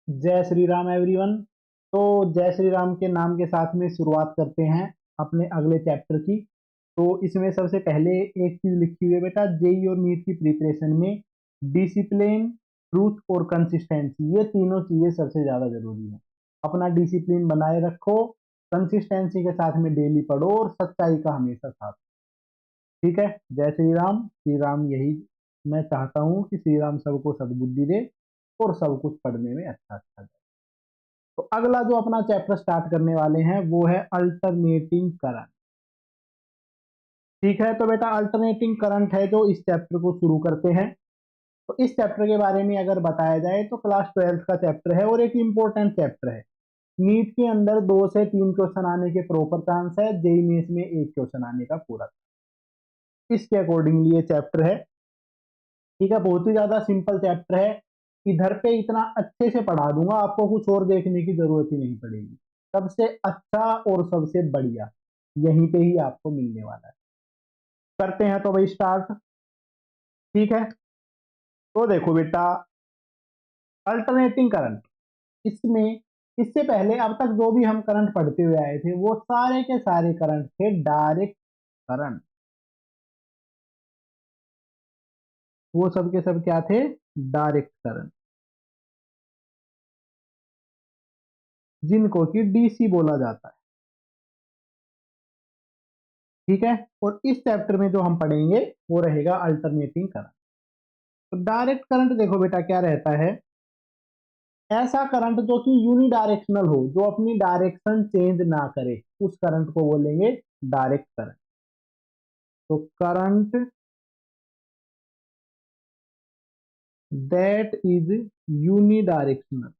जय श्री राम एवरीवन। तो जय श्री राम के नाम के साथ में शुरुआत करते हैं अपने अगले चैप्टर की। तो इसमें सबसे पहले एक चीज लिखी हुई है बेटा, जेई और नीट की प्रिपरेशन में डिसिप्लिन, ट्रूथ और कंसिस्टेंसी, ये तीनों चीजें सबसे ज्यादा जरूरी है। अपना डिसिप्लिन बनाए रखो, कंसिस्टेंसी के साथ में डेली पढ़ो और सच्चाई का हमेशा साथ। ठीक है। जय श्री राम। श्री राम यही मैं चाहता हूँ कि श्री राम सबको सद्बुद्धि दे और सब कुछ पढ़ने में अच्छा अच्छा जाए। तो अगला जो अपना चैप्टर स्टार्ट करने वाले हैं वो है अल्टरनेटिंग करंट। ठीक है, तो बेटा अल्टरनेटिंग करंट है जो इस चैप्टर को शुरू करते हैं। तो इस चैप्टर के बारे में अगर बताया जाए तो क्लास 12 का चैप्टर है और एक इंपॉर्टेंट चैप्टर है। नीट के अंदर 2 से 3 क्वेश्चन आने के प्रॉपर चांस है, जेई मेंस में एक क्वेश्चन आने का पूरा। इसके अकॉर्डिंगली ये चैप्टर है। ठीक है, बहुत ही ज्यादा सिंपल चैप्टर है। इधर पे इतना अच्छे से पढ़ा दूंगा, आपको कुछ और देखने की जरूरत ही नहीं पड़ेगी। सबसे अच्छा और सबसे बढ़िया यहीं पे ही आपको मिलने वाला है। करते हैं तो भाई स्टार्ट। ठीक है, तो देखो बेटा, अल्टरनेटिंग करंट, इसमें इससे पहले अब तक जो भी हम करंट पढ़ते हुए आए थे वो सारे के सारे करंट थे डायरेक्ट करंट। वो सब के सब क्या थे? डायरेक्ट करंट, जिनको कि डीसी बोला जाता है। ठीक है, और इस चैप्टर में जो हम पढ़ेंगे वो रहेगा अल्टरनेटिंग करंट। तो डायरेक्ट करंट देखो बेटा क्या रहता है, ऐसा करंट जो कि यूनिडायरेक्शनल हो, जो अपनी डायरेक्शन चेंज ना करे, उस करंट को बोलेंगे डायरेक्ट करंट। तो current that is unidirectional,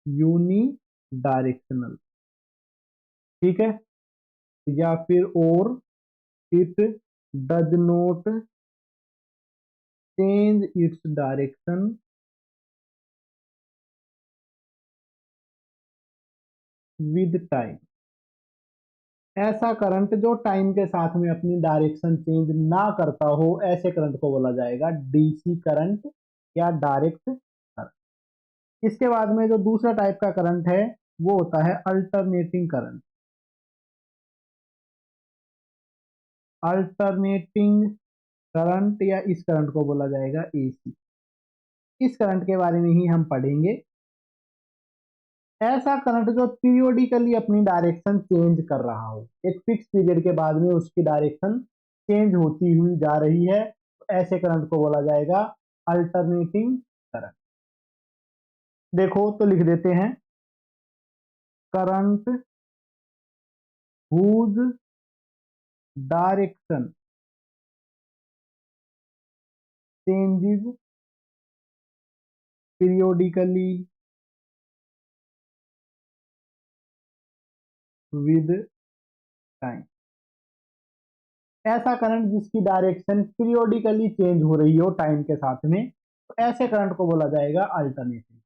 unidirectional. ठीक है, या फिर और it does not change its direction with time. ऐसा करंट जो टाइम के साथ में अपनी डायरेक्शन चेंज ना करता हो, ऐसे करंट को बोला जाएगा डीसी करंट या डायरेक्ट करंट। इसके बाद में जो दूसरा टाइप का करंट है वो होता है अल्टरनेटिंग करंट। अल्टरनेटिंग करंट या इस करंट को बोला जाएगा एसी। इस करंट के बारे में ही हम पढ़ेंगे। ऐसा करंट जो पीरियोडिकली अपनी डायरेक्शन चेंज कर रहा हो, एक फिक्स पीरियड के बाद में उसकी डायरेक्शन चेंज होती हुई जा रही है, तो ऐसे करंट को बोला जाएगा अल्टरनेटिंग करंट। देखो तो लिख देते हैं, current whose direction changes periodically with time. ऐसा करंट जिसकी डायरेक्शन पीरियोडिकली चेंज हो रही हो टाइम के साथ में, तो ऐसे करंट को बोला जाएगा अल्टरनेटिंग।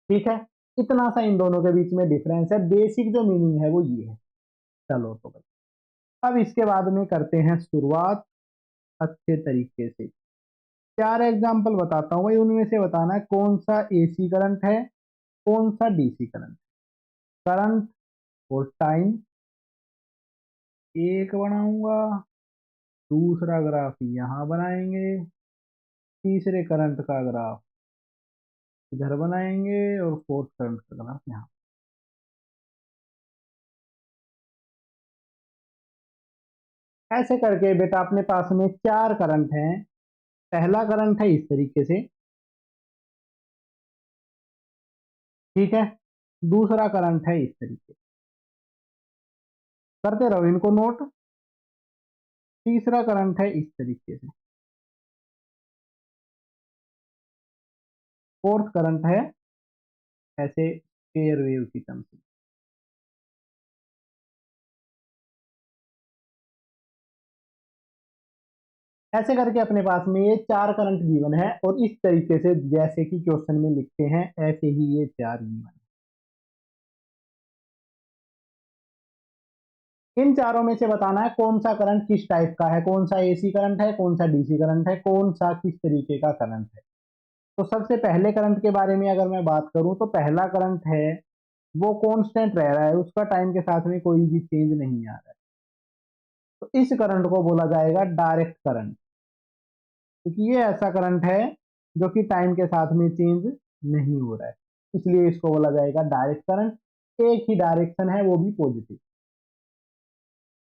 ठीक है, इतना सा इन दोनों के बीच में डिफरेंस है, बेसिक जो मीनिंग है वो ये है। चलो तो भाई, अब इसके बाद में करते हैं शुरुआत अच्छे तरीके से। 4 एग्जाम्पल बताता हूँ भाई, उनमें से बताना है कौन सा एसी करंट है, कौन सा डीसी करंट। करंट और टाइम एक बनाऊंगा, दूसरा ग्राफ यहां बनाएंगे, तीसरे करंट का ग्राफ इधर बनाएंगे और फोर्थ करंट का ग्राफ यहाँ। ऐसे करके बेटा अपने पास में 4 करंट हैं। पहला करंट है इस तरीके से, ठीक है। दूसरा करंट है इस तरीके, करते रहो इनको नोट। तीसरा करंट है इस तरीके से, फोर्थ करंट है ऐसे स्क्वायर वेव की टर्म से। ऐसे करके अपने पास में ये 4 करंट गिवन है और इस तरीके से जैसे कि क्वेश्चन में लिखते हैं ऐसे ही ये 4 गिवन है। इन चारों में से बताना है कौन सा करंट किस टाइप का है, कौन सा एसी करंट है, कौन सा डीसी करंट है, कौन सा किस तरीके का करंट है। तो सबसे पहले करंट के बारे में अगर मैं बात करूं तो पहला करंट है वो कांस्टेंट रह रहा है, उसका टाइम के साथ में कोई भी चेंज नहीं आ रहा है, तो इस करंट को बोला जाएगा डायरेक्ट करंट, क्योंकि ये ऐसा करंट है जो कि टाइम के साथ में चेंज नहीं हो रहा है, इसलिए इसको बोला जाएगा डायरेक्ट करंट। एक ही डायरेक्शन है, वो भी पॉजिटिव।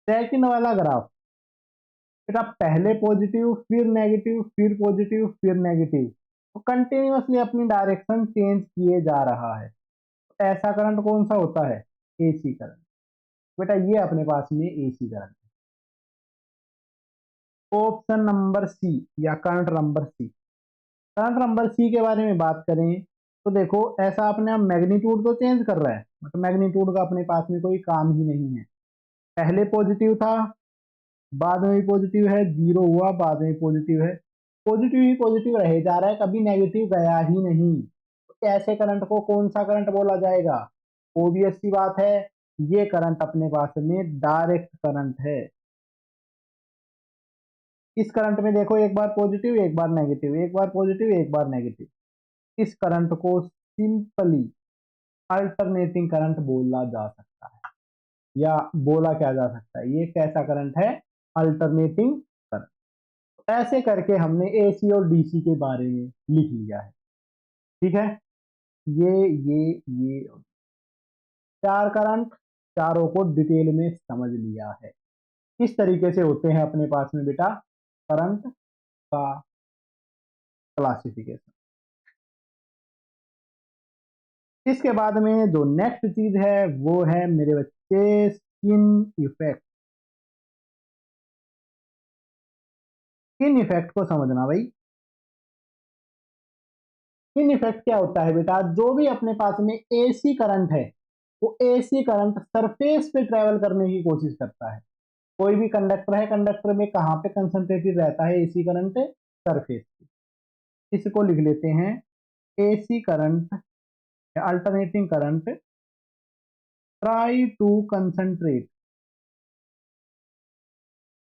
सेकंड वाला ग्राफ बेटा, पहले पॉजिटिव फिर नेगेटिव फिर पॉजिटिव फिर नेगेटिव, तो कंटिन्यूअसली अपनी डायरेक्शन चेंज किए जा रहा है, तो ऐसा करंट कौन सा होता है? AC current. बेटा ये अपने पास में AC current. Option number C या current number C. Current number C के बारे में बात करें तो देखो, ऐसा अपने आप मैग्नीट्यूड तो चेंज कर रहा है, मतलब मैग्नीट्यूड का अपने पास में कोई काम ही नहीं है। पहले पॉजिटिव था, बाद में भी पॉजिटिव है, जीरो हुआ, बाद में पॉजिटिव है, पॉजिटिव ही पॉजिटिव रहे जा रहा है, कभी नेगेटिव गया ही नहीं। तो ऐसे करंट को कौन सा करंट बोला जाएगा? ओबियस सी बात है, ये करंट अपने पास में डायरेक्ट करंट है। इस करंट में देखो, एक बार पॉजिटिव एक बार नेगेटिव, एक बार पॉजिटिव एक बार नेगेटिव, इस करंट को सिंपली अल्टरनेटिंग करंट बोला जा सकता है, या बोला क्या जा सकता है, ये कैसा करंट है? Alternating current. ऐसे करके हमने एसी और डीसी के बारे में लिख लिया है, ठीक है। ये चार करंट, चारों को डिटेल में समझ लिया है। इस तरीके से होते हैं अपने पास में बेटा करंट का क्लासिफिकेशन। इसके बाद में जो नेक्स्ट चीज है वो है मेरे बच्चे स्किन इफेक्ट। स्किन इफेक्ट को समझना भाई। स्किन इफेक्ट क्या होता है बेटा? जो भी अपने पास में एसी करंट है, वो एसी करंट सरफेस पे ट्रेवल करने की कोशिश करता है। कोई भी कंडक्टर है, कंडक्टर में कहां पे कंसंट्रेटेड रहता है एसी करंट? सरफेस पे। इसको लिख लेते हैं एसी करंट या alternating current try to concentrate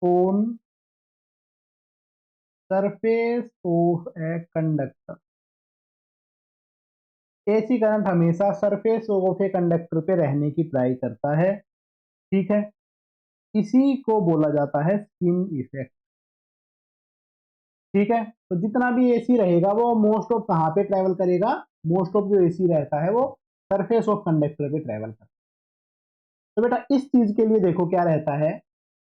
on surface of a conductor. AC current हमेशा सरफेस ऑफ ए कंडक्टर पे रहने की ट्राई करता है, ठीक है। इसी को बोला जाता है स्किन इफेक्ट, ठीक है। तो जितना भी एसी रहेगा वो मोस्ट ऑफ कहाँ पे ट्रेवल करेगा? मोस्ट ऑफ जो एसी रहता है वो सरफेस ऑफ कंडक्टर पे ट्रेवल करता है। तो बेटा इस चीज के लिए देखो क्या रहता है,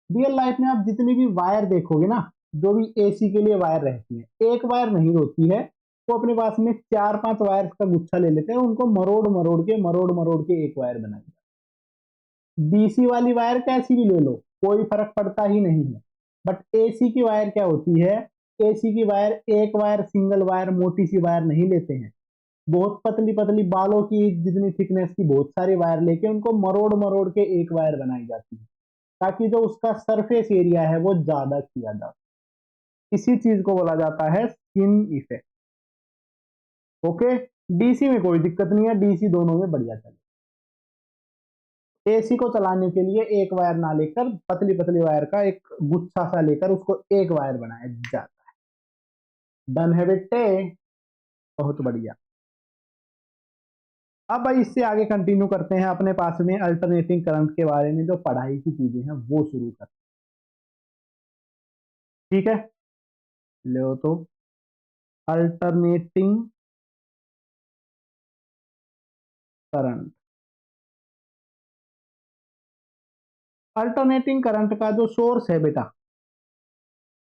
रियल लाइफ में आप जितनी भी वायर देखोगे ना, जो भी एसी के लिए वायर रहती है, एक वायर नहीं होती है, वो अपने पास में चार पांच वायर का गुच्छा ले लेते हैं, उनको मरोड़ मरोड़ के एक वायर बनाएंगे। डीसी वाली वायर कैसी भी ले लो, कोई फर्क पड़ता ही नहीं है। बट एसी की वायर क्या होती है? एसी की वायर एक वायर, सिंगल वायर, मोटी सी वायर नहीं लेते हैं, बहुत पतली पतली बालों की जितनी थिकनेस की बहुत सारी वायर लेके उनको मरोड़ मरोड़ के एक वायर बनाई जाती है, ताकि जो उसका सरफेस एरिया है वो ज्यादा किया जा। इसी चीज को बोला जाता है स्किन इफेक्ट। ओके, डीसी में कोई दिक्कत नहीं है, डीसी दोनों में बढ़िया चले। एसी को चलाने के लिए एक वायर ना लेकर पतली पतली वायर का एक गुच्छा सा लेकर उसको एक वायर बनाया जाता है। डन है बेटे, बहुत बढ़िया। अब भाई इससे आगे कंटिन्यू करते हैं, अपने पास में अल्टरनेटिंग करंट के बारे में जो पढ़ाई की चीजें हैं वो शुरू करते हैं, ठीक है। लो तो अल्टरनेटिंग करंट। अल्टरनेटिंग करंट का जो सोर्स है बेटा,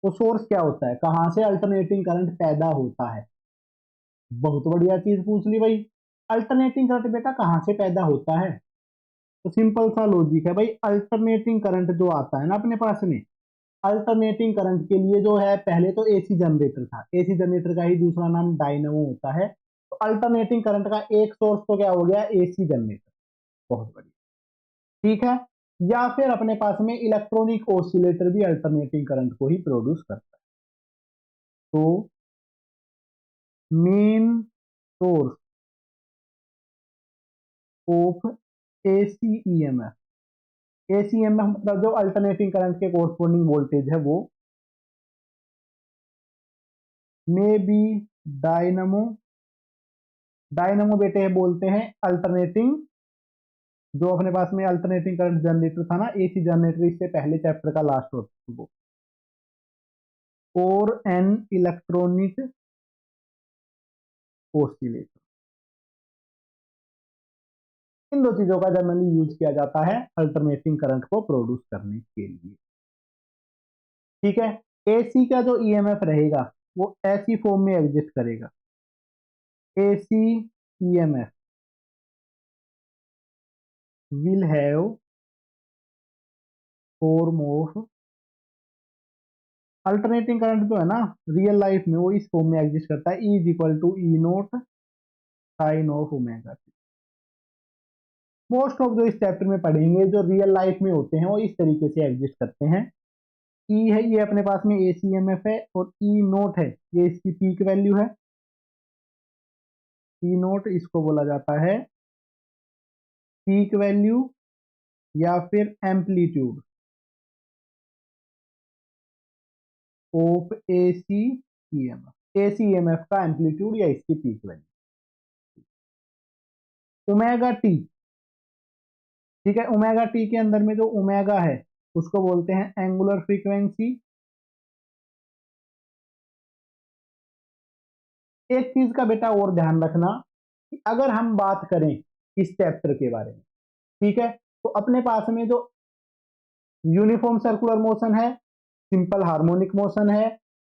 वो सोर्स क्या होता है, कहां से अल्टरनेटिंग करंट पैदा होता है? बहुत बढ़िया चीज पूछ ली भाई। अल्टरनेटिंग करंट बेटा कहां से पैदा होता है? तो सिंपल सा लॉजिक है भाई, अल्टरनेटिंग करंट जो आता है ना अपने पास में, अल्टरनेटिंग करंट के लिए जो है, पहले तो एसी जनरेटर था, एसी जनरेटर का ही दूसरा नाम डायनेमो होता है। तो अल्टरनेटिंग करंट का एक सोर्स तो क्या हो गया? AC generator. बहुत बढ़िया, ठीक है। या फिर अपने पास में इलेक्ट्रॉनिक ऑसिलेटर भी अल्टरनेटिंग करंट को ही प्रोड्यूस करता है। तो main source of AC EMF, AC EMF मतलब जो अल्टरनेटिंग करंट के कोरस्पोंडिंग वोल्टेज है वो मे बी डायनमो डायनेमो बेटे बोलते हैं अल्टरनेटिंग, जो अपने पास में अल्टरनेटिंग करंट जनरेटर था ना, एसी जनरेटर, इससे पहले चैप्टर का लास्ट टॉपिक वो। और एन इलेक्ट्रॉनिक ऑसिलेटर, इन दो चीजों का जनरली यूज किया जाता है अल्टरनेटिंग करंट को प्रोड्यूस करने के लिए। ठीक है, एसी का जो ईएमएफ रहेगा वो ऐसी फॉर्म में एग्जिस्ट करेगा, AC EMF will have form of, alternating current जो है ना रियल लाइफ में वो इस फॉर्म में एग्जिस्ट करता है, E is equal to E naught sine of omega T. Most of जो इस चैप्टर में पढ़ेंगे जो रियल लाइफ में होते हैं वो इस तरीके से एग्जिस्ट करते हैं। ई है ये अपने पास में एसीएमएफ है, और ई नोट है ये इसकी पीक वैल्यू है, ई नोट इसको बोला जाता है पीक वैल्यू या फिर amplitude of AC EMF, AC EMF का एम्पलीट्यूड या इसकी पीक वैल्यू। ओमेगा टी, ठीक है, ओमेगा टी के अंदर में जो ओमेगा है उसको बोलते हैं एंगुलर फ्रीक्वेंसी। एक चीज का बेटा और ध्यान रखना कि अगर हम बात करें इस चैप्टर के बारे में, ठीक है, तो अपने पास में जो यूनिफॉर्म सर्कुलर मोशन है, सिंपल हार्मोनिक मोशन है,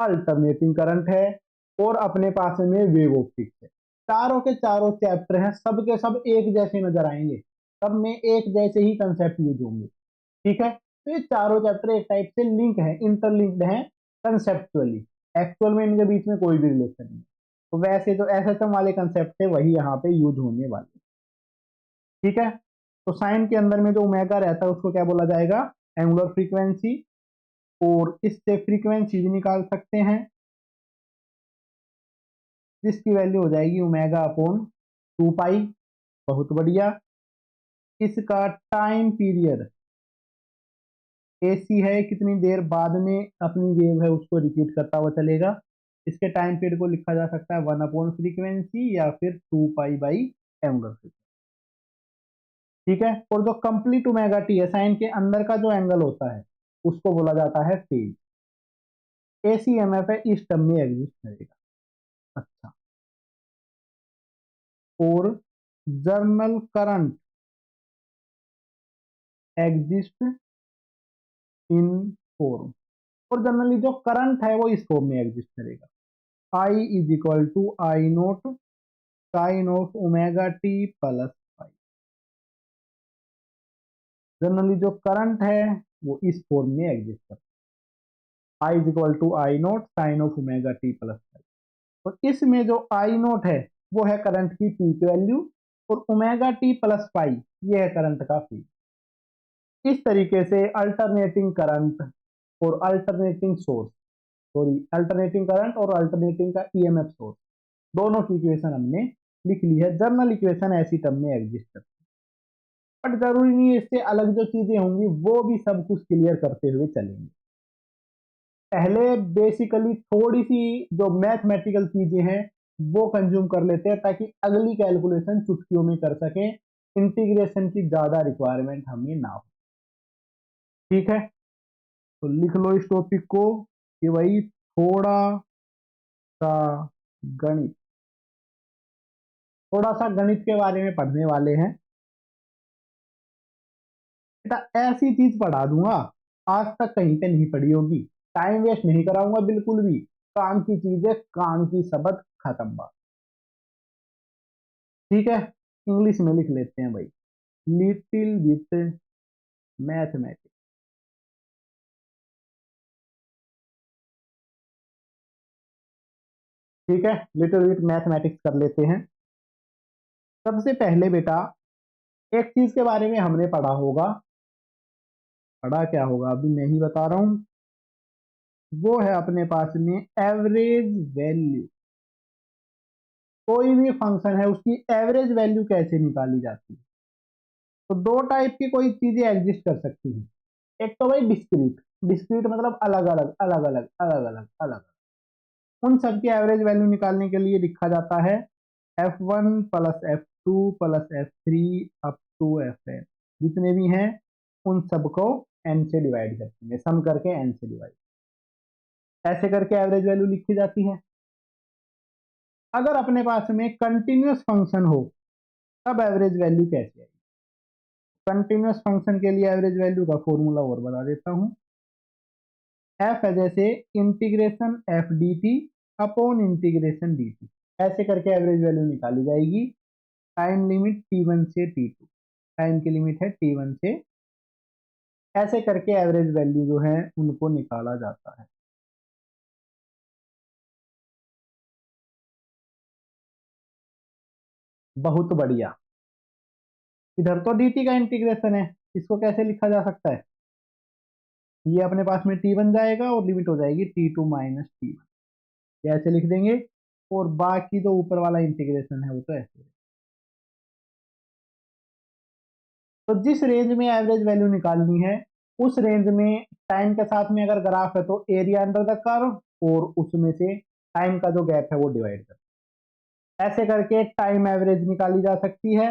अल्टरनेटिंग करंट है, और अपने पास में वेव ऑप्टिक्स है, चारों के चारों चैप्टर हैं, सब के सब एक जैसे नजर आएंगे, सब में एक जैसे ही कंसेप्ट यूज होंगे। ठीक है, तो ये चारों चैप्टर एक टाइप से लिंक है, इंटरलिंक्ड है कंसेप्चुअली, एक्चुअल में इनके बीच में कोई भी रिलेशन नहीं। तो वैसे जो एसएसएम वाले कंसेप्ट है वही यहाँ पे यूज होने वाले। ठीक है, तो साइन के अंदर में जो ओमेगा रहता है उसको क्या बोला जाएगा, एंगुलर फ्रीक्वेंसी, और इससे फ्रीक्वेंसी भी निकाल सकते हैं जिसकी वैल्यू हो जाएगी ओमेगा अपॉन 2 पाई। बहुत बढ़िया। इसका टाइम पीरियड एसी है, कितनी देर बाद में अपनी वेव है उसको रिपीट करता हुआ चलेगा, इसके टाइम पीरियड को लिखा जा सकता है 1/फ्रीक्वेंसी या फिर 2 पाई बाई एंगुलर फ्रीक्वेंसी। ठीक है, और जो कंप्लीट ओमेगा टी है साइन के अंदर का जो एंगल होता है उसको बोला जाता है फेज। एसीएमएफ है इस टर्म में एग्जिस्ट करेगा। अच्छा, और general current exist in form, और जनरली जो करंट है वो इस फॉर्म में एग्जिस्ट करेगा, I is equal to I naught sine of omega T plus pi. Generally जो करंट है वो इस फॉर्म में एग्जिस्ट करता है, I is equal to I naught sine of omega T plus pi. और इसमें जो आई नोट है वो है करंट की पीक वैल्यू, और ओमेगा टी प्लस पाई ये है करंट का फील्ड। इस तरीके से अल्टरनेटिंग करंट और alternating source, sorry alternating current और अल्टरनेटिंग का ईएमएफ सोर्स, दोनों की इक्वेशन हमने लिख ली है। जर्नल इक्वेशन ऐसी टर्म में एग्जिस्ट करती है, बट जरूरी नहीं है इससे अलग जो चीजें होंगी वो भी सब कुछ क्लियर करते हुए चलेंगे। पहले बेसिकली थोड़ी सी जो मैथमेटिकल चीजें हैं वो कंज्यूम कर लेते हैं ताकि अगली कैलकुलेशन चुटकियों में कर सकें, इंटीग्रेशन की ज्यादा रिक्वायरमेंट हमें ना हो। ठीक है, तो लिख लो इस टॉपिक को कि भाई थोड़ा सा गणित, थोड़ा सा गणित के बारे में पढ़ने वाले हैं। बेटा ऐसी चीज पढ़ा दूंगा आज तक कहीं पे नहीं पढ़ी होगी, टाइम वेस्ट नहीं कराऊंगा बिल्कुल भी, काम की चीज है, काम की सबक, खत्म बात। ठीक है, इंग्लिश में लिख लेते हैं भाई, लिटिल विथ मैथमेटिक्स। ठीक है, लिटिल विथ मैथमेटिक्स कर लेते हैं। सबसे पहले बेटा एक चीज के बारे में हमने पढ़ा होगा, पढ़ा क्या होगा अभी मैं ही बता रहा हूं, वो है अपने पास में एवरेज वैल्यू। कोई भी फंक्शन है उसकी एवरेज वैल्यू कैसे निकाली जाती है, तो दो टाइप की कोई चीजें एग्जिस्ट कर सकती हैं। एक तो भाई डिस्क्रीट, डिस्क्रीट मतलब अलग अलग अलग अलग अलग अलग अलग अलग, उन सब की एवरेज वैल्यू निकालने के लिए लिखा जाता है F1 plus F2 plus F3 up to Fn, जितने भी हैं उन सबको n से डिवाइड कर देंगे, सम करके n से डिवाइड, ऐसे करके एवरेज वैल्यू लिखी जाती है। अगर अपने पास में कंटिन्यूअस फंक्शन हो तब एवरेज वैल्यू कैसे आएगी? कंटिन्यूअस फंक्शन के लिए एवरेज वैल्यू का फॉर्मूला और बता देता हूं। एफ है जैसे integration F D T upon integration D T, ऐसे करके एवरेज वैल्यू निकाली जाएगी। टाइम लिमिट t1 से t2, टाइम की लिमिट है t1 से, ऐसे करके एवरेज वैल्यू जो है उनको निकाला जाता है। बहुत बढ़िया। इधर तो dt का इंटीग्रेशन है, इसको कैसे लिखा जा सकता है? ये अपने पास में t बन जाएगा और लिमिट हो जाएगी t2 माइनस t1, ऐसे लिख देंगे। और बाकी जो ऊपर वाला इंटीग्रेशन है वो तो ऐसे। तो जिस रेंज में एवरेज वैल्यू निकालनी है उस रेंज में टाइम के साथ में अगर ग्राफ है तो एरिया अंडर द कर्व और उसमें से टाइम का जो गैप है वो डिवाइड कर, ऐसे करके टाइम एवरेज निकाली जा सकती है।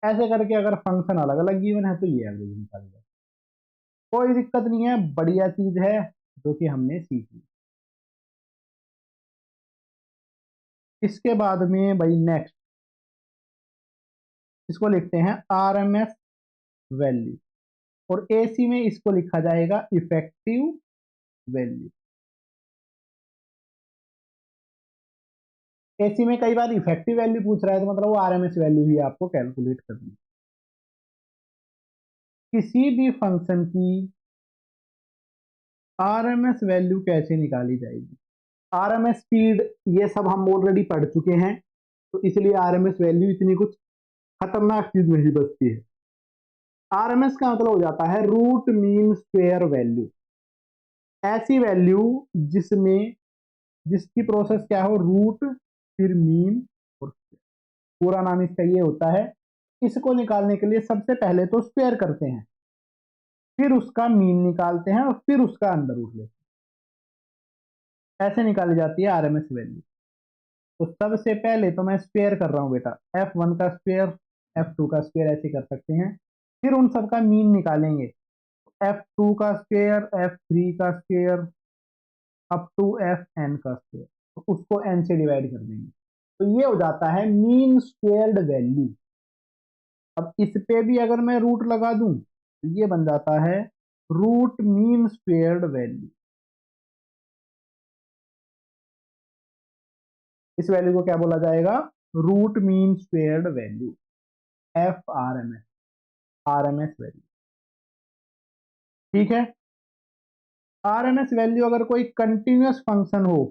ऐसे करके अगर फंक्शन अलग अलग गिवन है तो ये एवरेज निकाली जा सकती है। कोई दिक्कत नहीं है, बढ़िया चीज है जो कि हमने सीखी। इसके बाद में भाई नेक्स्ट इसको लिखते हैं आरएमएस वैल्यू, और एसी में इसको लिखा जाएगा इफेक्टिव वैल्यू। एसी में कई बार इफेक्टिव वैल्यू पूछ रहा है तो मतलब वो आरएमएस वैल्यू ही आपको कैलकुलेट करनी है। किसी भी फंक्शन की आरएमएस वैल्यू कैसे निकाली जाएगी? आरएमएस स्पीड ये सब हम ऑलरेडी पढ़ चुके हैं, तो इसलिए आरएमएस वैल्यू इतनी कुछ खतरनाक चीज नहीं बचती है। आरएमएस का मतलब हो जाता है रूट मीन स्क्वायर वैल्यू, ऐसी वैल्यू जिसमें जिसकी प्रोसेस क्या हो, रूट फिर मीन और स्क्वायर, पूरा नाम इसका ये होता है। इसको निकालने के लिए सबसे पहले तो स्क्वायर करते हैं, फिर उसका मीन निकालते हैं और फिर उसका अंडर रूट लेते हैं, ऐसे निकाली जाती है आरएमएस वैल्यू। तो सबसे पहले तो मैं स्क्वायर कर रहा हूं बेटा, F1 का स्क्वायर F2 का स्क्वायर ऐसे कर सकते हैं, फिर उन सबका मीन निकालेंगे। F2 का स्क्वायर F3 का स्क्वायर अप टू Fn का स्क्वायर, तो उसको n से डिवाइड कर देंगे, तो ये हो जाता है मीन स्क्वेयर्ड वैल्यू। अब इस पे भी अगर मैं रूट लगा दूं तो ये बन जाता है रूट मीन स्क्वेयर्ड वैल्यू। इस वैल्यू को क्या बोला जाएगा? Root mean squared value, F RMS value. ठीक है। आरएमएस वैल्यू अगर कोई कंटिन्यूअस फंक्शन हो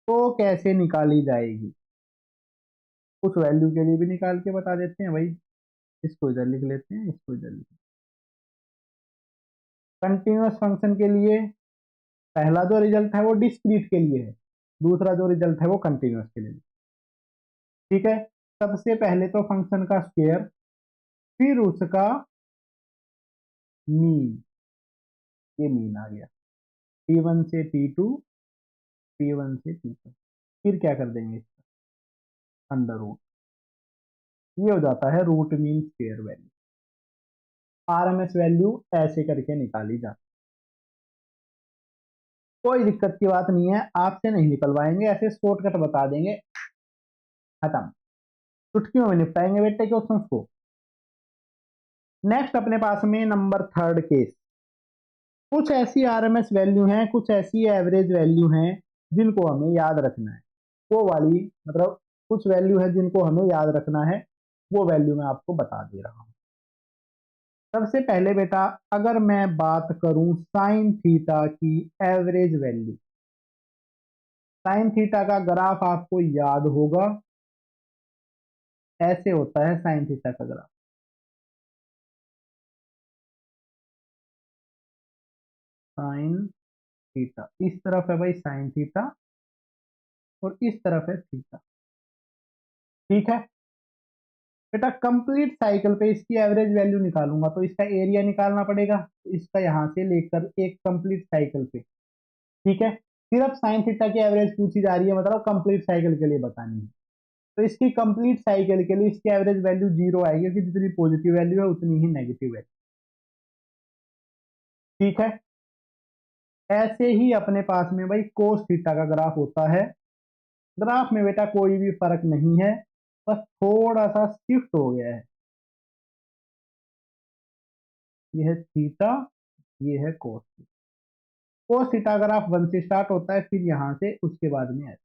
तो कैसे निकाली जाएगी? उस वैल्यू के लिए भी निकाल के बता देते हैं भाई। इसको इधर लिख लेते हैं, इसको इधर लिख, कंटिन्यूअस फंक्शन के लिए पहला जो रिजल्ट है वो डिस्क्रीट के लिए है, दूसरा जो रिजल्ट है वो कंटिन्यूअस के लिए। ठीक है। सबसे पहले तो फंक्शन का स्क्वायर, फिर उसका मीन, ये मीन आ गया, T1 से T2, T1 से T2, फिर क्या कर देंगे इसका अंडर रूट, ये हो जाता है root mean square value. RMS value ऐसे करके निकाली जाती, कोई दिक्कत की बात नहीं है, आपसे नहीं निकलवाएंगे, ऐसे शॉर्टकट बता देंगे, खत्म, चुटकियों में निपटाएंगे बेटे क्वेश्चंस को। नेक्स्ट अपने पास में नंबर थर्ड केस, कुछ ऐसी आरएमएस वैल्यू हैं, कुछ ऐसी एवरेज वैल्यू हैं जिनको हमें याद रखना है, वो वाली मतलब कुछ वैल्यू है जिनको हमें याद रखना है, वो वैल्यू मैं आपको बता दे रहा हूं। सबसे पहले बेटा अगर मैं बात करूं साइन थीटा की एवरेज वैल्यू, साइन थीटा का ग्राफ आपको याद होगा, ऐसे होता है साइन थीटा का ग्राफ। साइन थीटा इस तरफ है भाई, साइन थीटा, और इस तरफ है थीटा। ठीक है बेटा, कंप्लीट साइकिल पे इसकी एवरेज वैल्यू निकालूंगा तो इसका एरिया निकालना पड़ेगा, तो इसका यहां से लेकर एक कंप्लीट साइकिल पे। ठीक है। सिर्फ साइन थीटा की एवरेज पूछी जा रही है, मतलब कंप्लीट साइकिल के लिए बतानी है। तो इसकी कंप्लीट साइकिल के लिए इसकी एवरेज वैल्यू 0 आएगी, क्योंकि जितनी पॉजिटिव वैल्यू है उतनी ही नेगेटिव वैल्यू। ठीक है, ऐसे ही अपने पास में भाई कोस थीटा का ग्राफ होता है। ग्राफ में बेटा कोई भी फर्क नहीं है, बस थोड़ा सा शिफ्ट हो गया है। ये है थीटा, ये है कोस। कोस थीटा ग्राफ 1 से स्टार्ट होता है, फिर यहां से उसके बाद में ऐसे।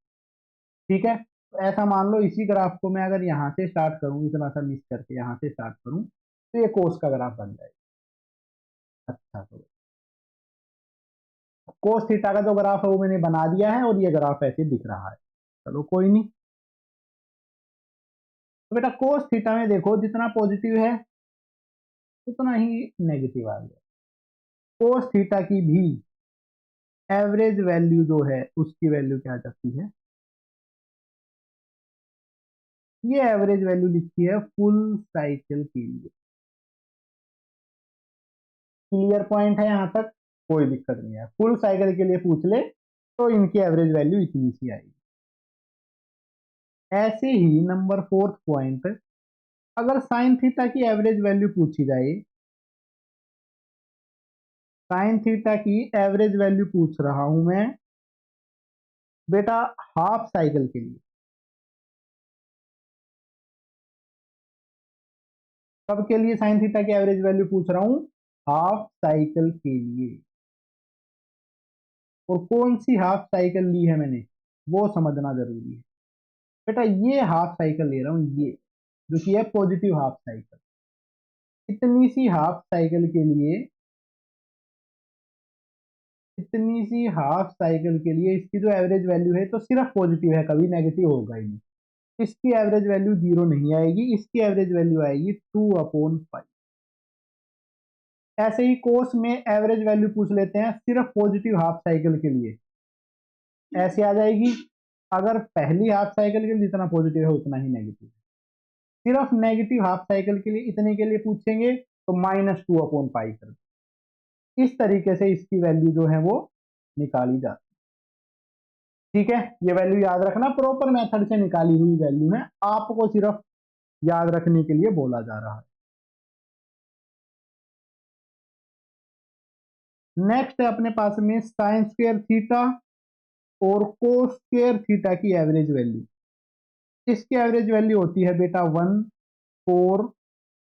ठीक है, तो ऐसा मान लो इसी ग्राफ को मैं अगर यहाँ से स्टार्ट करूँ, इतना सा मिस करके यहाँ से स्टार्ट करूँ, तो ये कोस का ग्राफ बन जाएगा। अच्छा, तो कोस थीटा का जो ग्राफ है वो मैंने बना दिया है, और ये ग्राफ ऐसे दिख रहा है। चलो कोई नहीं। तो बेटा कोस थीटा में देखो, जितना पॉजिटिव है उतना ही नेगेटिव आ गया। कोस थीटा की भी एवरेज वैल्यू जो है उसकी वैल्यू क्या जाती है, ये एवरेज वैल्यू लिखी है फुल साइकिल के लिए। क्लियर पॉइंट है यहां तक, कोई दिक्कत नहीं है। फुल साइकिल के लिए पूछ ले तो इनकी एवरेज वैल्यू इतनी सी आएगी। ऐसे ही नंबर 4th पॉइंट, अगर साइन थीटा की एवरेज वैल्यू पूछी जाए, साइन थीटा की एवरेज वैल्यू पूछ रहा हूं मैं बेटा हाफ साइकिल के लिए। कब के लिए साइन थीटा की एवरेज वैल्यू पूछ रहा हूं, हाफ साइकिल के लिए। और कौन सी हाफ साइकिल ली है मैंने, वो समझना जरूरी है। बेटा ये हाफ साइकिल ले रहा हूं, ये जो कि है पॉजिटिव हाफ साइकिल। इतनी सी हाफ साइकिल के लिए, इतनी सी हाफ साइकिल के लिए इसकी जो एवरेज वैल्यू है तो सिर्फ पॉजिटिव है, कभी नेगेटिव होगा ही नहीं। इसकी एवरेज वैल्यू 0 नहीं आएगी, इसकी एवरेज वैल्यू आएगी 2/5। ऐसे ही कोस में एवरेज वैल्यू पूछ लेते हैं सिर्फ पॉजिटिव हाफ साइकिल के लिए, ऐसे आ जाएगी। अगर पहली हाफ साइकिल के लिए जितना पॉजिटिव है उतना ही नेगेटिव है। सिर्फ नेगेटिव हाफ साइकिल के लिए इतने के लिए पूछेंगे तो -2/π कर दो। इस तरीके से इसकी वैल्यू जो है वो निकाली जाती है। ठीक है, ये वैल्यू याद रखना, प्रॉपर मेथड से निकाली हुई वैल्यू है, आपको सिर्फ याद रखने के लिए बोला जा रहा है। नेक्स्ट है अपने पास में साइन स्क्वायर थीटा और कोस स्क्वायर थीटा की एवरेज वैल्यू। इसकी एवरेज वैल्यू होती है बेटा 1, 4,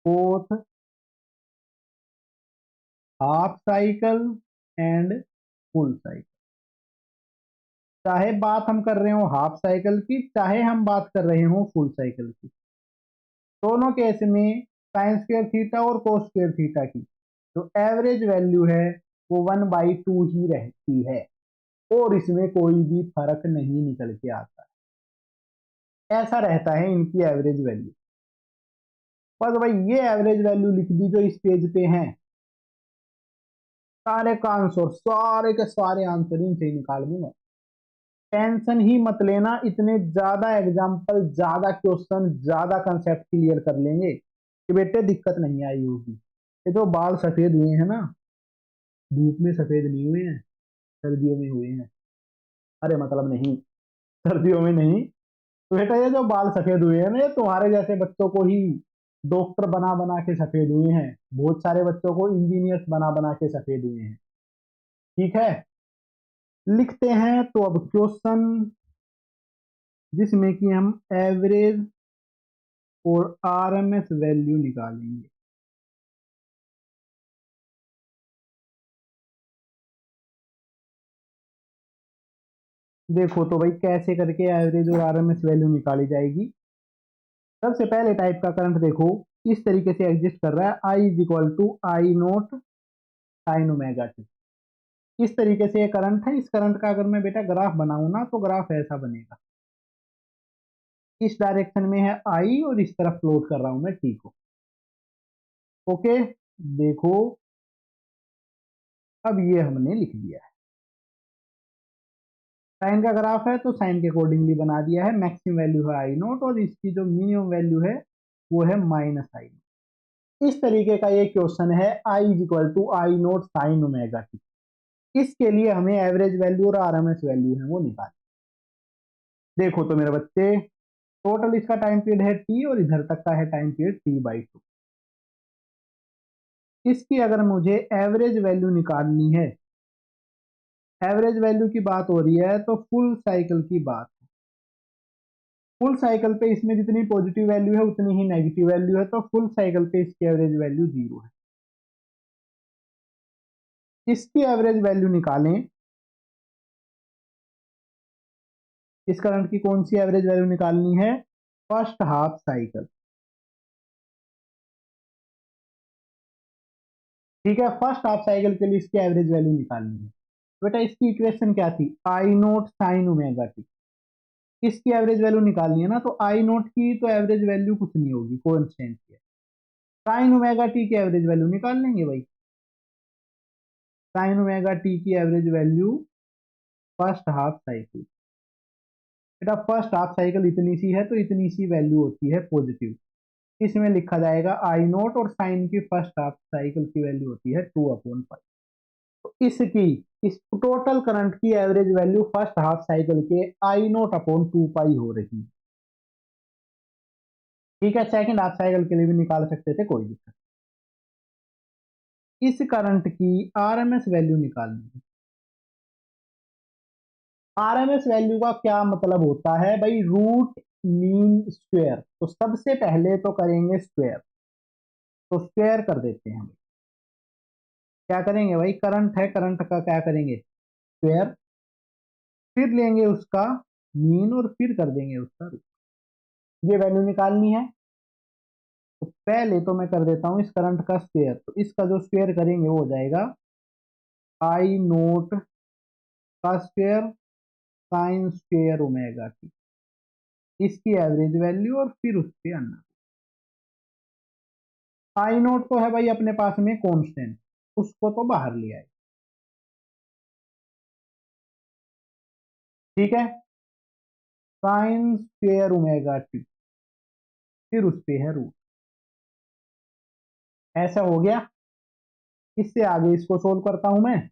4th, half cycle and full cycle. चाहे बात हम कर रहे हो हाफ साइकिल की, चाहे हम बात कर रहे हो फुल साइकिल की, दोनों केस में साइन स्क्वायर थीटा और कोस स्क्वायर थीटा की जो एवरेज वैल्यू है वो 1/2 ही रहती है, और इसमें कोई भी फर्क नहीं निकल के आता। ऐसा रहता है इनकी एवरेज वैल्यू। बस भाई ये एवरेज वैल्यू लिख दी जो इस पेज पे हैं, सारे का आंसर, सारे के सारे आंसर इनसे ही निकाल दूंगा। टेंशन ही मत लेना, इतने ज्यादा एग्जाम्पल, ज्यादा क्वेश्चन, ज्यादा कंसेप्ट क्लियर कर लेंगे कि बेटे दिक्कत नहीं आई होगी। ये जो बाल सफेद हुए हैं ना, धूप में सफेद नहीं हुए हैं, सर्दियों में हुए हैं। अरे मतलब नहीं, सर्दियों में नहीं। तो बेटा ये जो बाल सफेद हुए हैं ना, ये तुम्हारे जैसे बच्चों को ही डॉक्टर बना बना के सफेद हुए हैं, बहुत सारे बच्चों को इंजीनियर्स बना बना के सफेद हुए हैं। ठीक है, लिखते हैं तो अब क्वेश्चन, जिसमें कि हम एवरेज और आरएमएस वैल्यू निकालेंगे। देखो तो भाई कैसे करके एवरेज और आरएमएस वैल्यू निकाली जाएगी। सबसे पहले टाइप का करंट देखो, इस तरीके से एग्जिस्ट कर रहा है, I is equal to I naught sine omega T. इस तरीके से ये करंट है। इस करंट का अगर मैं बेटा ग्राफ बनाऊं ना, तो ग्राफ ऐसा बनेगा। इस डायरेक्शन में है आई और इस तरफ फ्लोट कर रहा हूं मैं, ठीक हो। ओके, देखो अब ये हमने लिख दिया है। साइन का ग्राफ है तो साइन के अकॉर्डिंगली बना दिया है। मैक्सिमम वैल्यू है आई नोट और इसकी जो मिनिमम वैल्यू है वो है -आई। इस तरीके का ये क्वेश्चन है, I is equal to I naught sine omega T. इसके लिए हमें एवरेज वैल्यू और आरएमएस वैल्यू है वो निकाल। देखो तो मेरे बच्चे, टोटल इसका टाइम पीरियड है टी और इधर तक का है टाइम पीरियड T/2। इसकी अगर मुझे एवरेज वैल्यू निकालनी है, एवरेज वैल्यू की बात हो रही है तो फुल साइकिल की बात है। फुल साइकिल पे इसमें जितनी पॉजिटिव वैल्यू है उतनी ही नेगेटिव वैल्यू है, तो फुल साइकिल पे इसकी एवरेज वैल्यू 0 है। इसकी एवरेज वैल्यू निकालें, इस करंट की कौन सी एवरेज वैल्यू निकालनी है? First half cycle. ठीक है, फर्स्ट हाफ साइकिल के लिए इसकी एवरेज वैल्यू निकालनी है। बेटा इसकी इक्वेशन क्या थी? आई नोट साइन ओमेगा टी। इसकी एवरेज वैल्यू निकालनी है ना, तो आई नोट की तो एवरेज वैल्यू कुछ नहीं होगी, कॉन्स्टेंट है। साइन ओमेगा टी की एवरेज वैल्यू निकाल लेंगे भाई। साइन ओमेगा टी की average value first half cycle. बेटा फर्स्ट हाफ साइकिल इतनी सी है तो इतनी सी वैल्यू होती है पॉजिटिव। इसमें लिखा जाएगा आई नोट, और साइन की फर्स्ट हाफ साइकिल की वैल्यू होती है 2/5। तो इसकी, इस टोटल करंट की average value first half cycle के I0/2 पाई हो रही है। ठीक है, सेकंड हाफ साइकिल के लिए भी निकाल सकते थे, कोई दिक्कत। इस करंट की आरएमएस वैल्यू निकालनी है। आरएमएस वैल्यू का क्या मतलब होता है भाई? Root mean square. तो सबसे पहले तो करेंगे स्क्वायर, तो स्क्वायर कर देते हैं। क्या करेंगे भाई? करंट है, करंट का क्या करेंगे? स्क्वायर। फिर लेंगे उसका मीन और फिर कर देंगे उसका रूट। ये वैल्यू निकालनी है। तो पहले तो मैं कर देता हूं इस करंट का स्क्वायर, तो इसका जो स्क्वायर करेंगे वो हो जाएगा आई नोट का square sine square omega T, इसकी एवरेज वैल्यू और फिर उस पे अन्ना। आई नोट तो है भाई अपने पास में कांस्टेंट, उसको तो बाहर ले आए। ठीक है, साइन स्क्वायर ओमेगा टी, फिर उस पे है रूट। ऐसा हो गया। इससे आगे इसको सोल्व करता हूं मैं।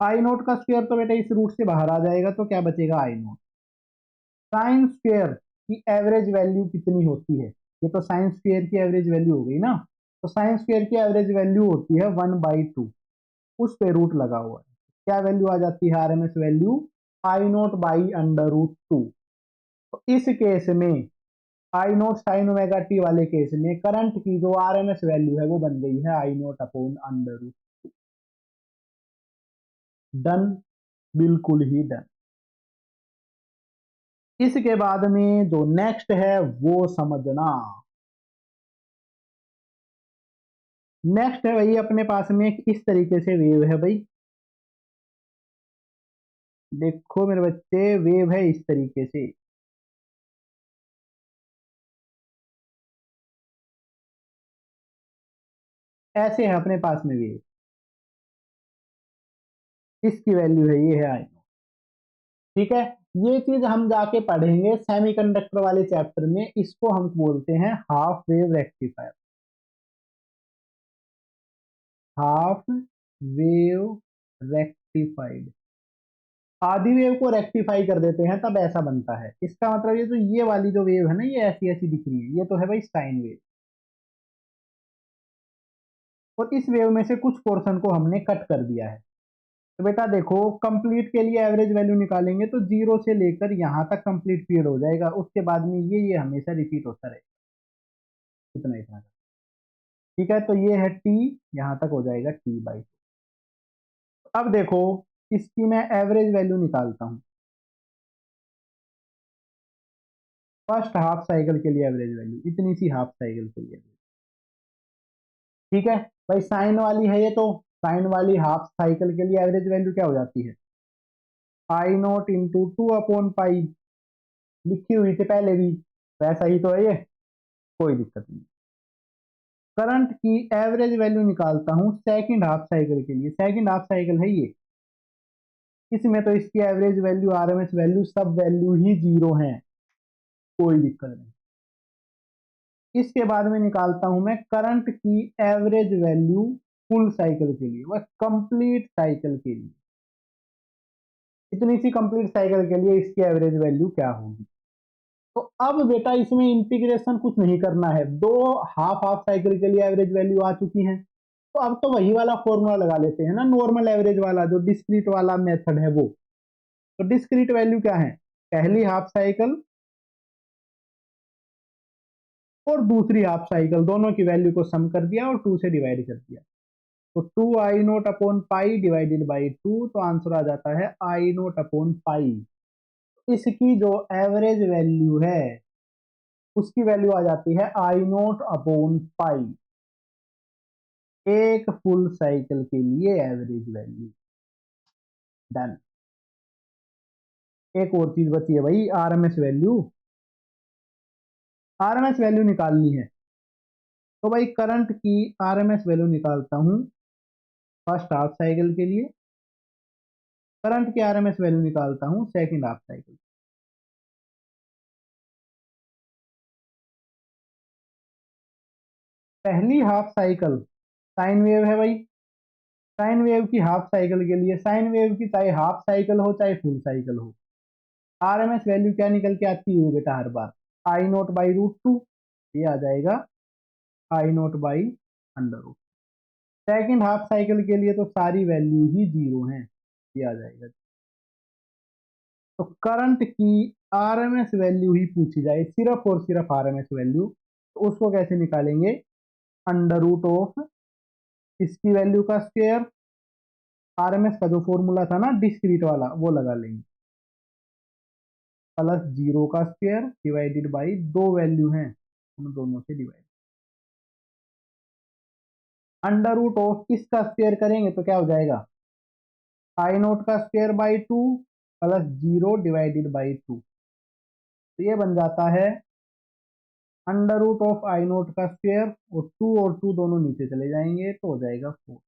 आई नोट का स्क्वायर तो बेटा इस रूट से बाहर आ जाएगा, तो क्या बचेगा? आई नोट। साइन स्क्वायर की एवरेज वैल्यू कितनी होती है? ये तो साइन स्क्वायर की एवरेज वैल्यू हो गई ना। तो साइन स्क्वायर की एवरेज वैल्यू होती है 1/2, उस पे रूट लगा हुआ है। क्या वैल्यू आ जाती है आरएमएस वैल्यू? I0/√2। तो इस केस में आई नोट साइन ओमेगा टी वाले केस में करंट की जो आरएमएस वैल्यू है वो बन गई है I0/√। डन, बिल्कुल ही डन। इसके बाद में जो नेक्स्ट है वो समझना। नेक्स्ट है भाई अपने पास में एक इस तरीके से वेव है भाई। देखो मेरे बच्चे, वेव है इस तरीके से। ऐसे है अपने पास में वेव, इसकी वैल्यू है, ये है आई। ठीक है, ये चीज हम जाके पढ़ेंगे सेमीकंडक्टर वाले चैप्टर में। इसको हम बोलते हैं half wave rectifier. Half wave rectified. आधी वेव को रेक्टिफाई कर देते हैं तब ऐसा बनता है। इसका मतलब ये जो ये वाली जो वेव है ना, ये ऐसी ऐसी दिख रही है, ये तो है भाई साइन वेव। और इस वेव में से कुछ पोर्शन को हमने कट कर दिया है। तो बेटा देखो, कंप्लीट के लिए एवरेज वैल्यू निकालेंगे तो 0 से लेकर यहां तक कंप्लीट पीरियड हो जाएगा, उसके बाद में ये हमेशा रिपीट होता रहेगा। इतना इतना। ठीक है, तो ये है टी, यहां तक हो जाएगा T/2। अब देखो, इसकी मैं एवरेज वैल्यू निकालता हूं। फर्स्ट हाफ साइकिल के लिए एवरेज वैल्यू इतनी सी, हाफ साइकिल के लिए। ठीक है भाई, साइन वाली है ये, तो साइन वाली हाफ साइकिल के लिए एवरेज वैल्यू क्या हो जाती है? I0/2/पाई। लिखी हुई थी पहले भी, वैसा ही तो है ये, कोई दिक्कत नहीं। करंट की एवरेज वैल्यू निकालता हूं सेकंड हाफ साइकिल के लिए। सेकंड हाफ साइकिल है ये, इसमें तो इसकी एवरेज वैल्यू आरएमएस वैल्यू सब वैल्यू ही 0 है, कोई दिक्कत नहीं। इसके बाद में निकालता हूं मैं करंट की एवरेज वैल्यू फुल साइकिल के लिए, वह कंप्लीट साइकिल के लिए। इतनी सी कंप्लीट साइकिल के लिए इसकी एवरेज वैल्यू क्या होगी। तो अब बेटा इसमें इंटीग्रेशन कुछ नहीं करना है, दो हाफ हाफ साइकिल के लिए एवरेज वैल्यू आ चुकी है, तो अब तो वही वाला फॉर्मूला लगा लेते हैं ना, नॉर्मल एवरेज वाला, जो डिस्क्रीट वाला मेथड है वो। तो डिस्क्रीट वैल्यू क्या है, पहली हाफ साइकिल और दूसरी हाफ साइकिल दोनों की वैल्यू को सम कर दिया और 2 से डिवाइड कर दिया। तो 2i0/पाई डिवाइडेड बाई 2, तो आंसर आ जाता है i0/पाई। इसकी जो एवरेज वैल्यू है उसकी वैल्यू आ जाती है i0/पाई, एक फुल साइकिल के लिए एवरेज वैल्यू। डन। एक और चीज बची है भाई, आरएमएस वैल्यू। आरएमएस वैल्यू निकालनी है, तो भाई करंट की आरएमएस वैल्यू निकालता हूं फर्स्ट हाफ साइकिल के लिए, करंट की आरएमएस वैल्यू निकालता हूं सेकंड हाफ साइकिल। पहली हाफ साइकिल साइन वेव है भाई, साइन वेव की हाफ साइकिल के लिए, साइन वेव की चाहे हाफ साइकिल हो चाहे फुल साइकिल हो, आरएमएस वैल्यू क्या निकल के आती है बेटा हर बार, i0/√2, ये आ जाएगा i0/√। सेकंड हाफ साइकिल के लिए तो सारी वैल्यू ही जीरो है, ये आ जाएगा। तो करंट की आरएमएस वैल्यू ही पूछी जाए, सिर्फ और सिर्फ आरएमएस वैल्यू, तो उसको कैसे निकालेंगे, √ऑफ इसकी वैल्यू का स्क्वायर, आरएमएस का जो फॉर्मूला था ना डिस्क्रीट वाला वो लगा लेंगे, प्लस 0 का स्क्वायर डिवाइडेड बाई दो वैल्यू हैं उन दोनों से डिवाइड। √ऑफ इसका स्क्वायर करेंगे तो क्या हो जाएगा, i0 का square by 2 plus 0 divided by 2, तो ये बन जाता है √ऑफ i0 का स्क्वायर, और 2 दोनों नीचे चले जाएंगे तो हो जाएगा 4।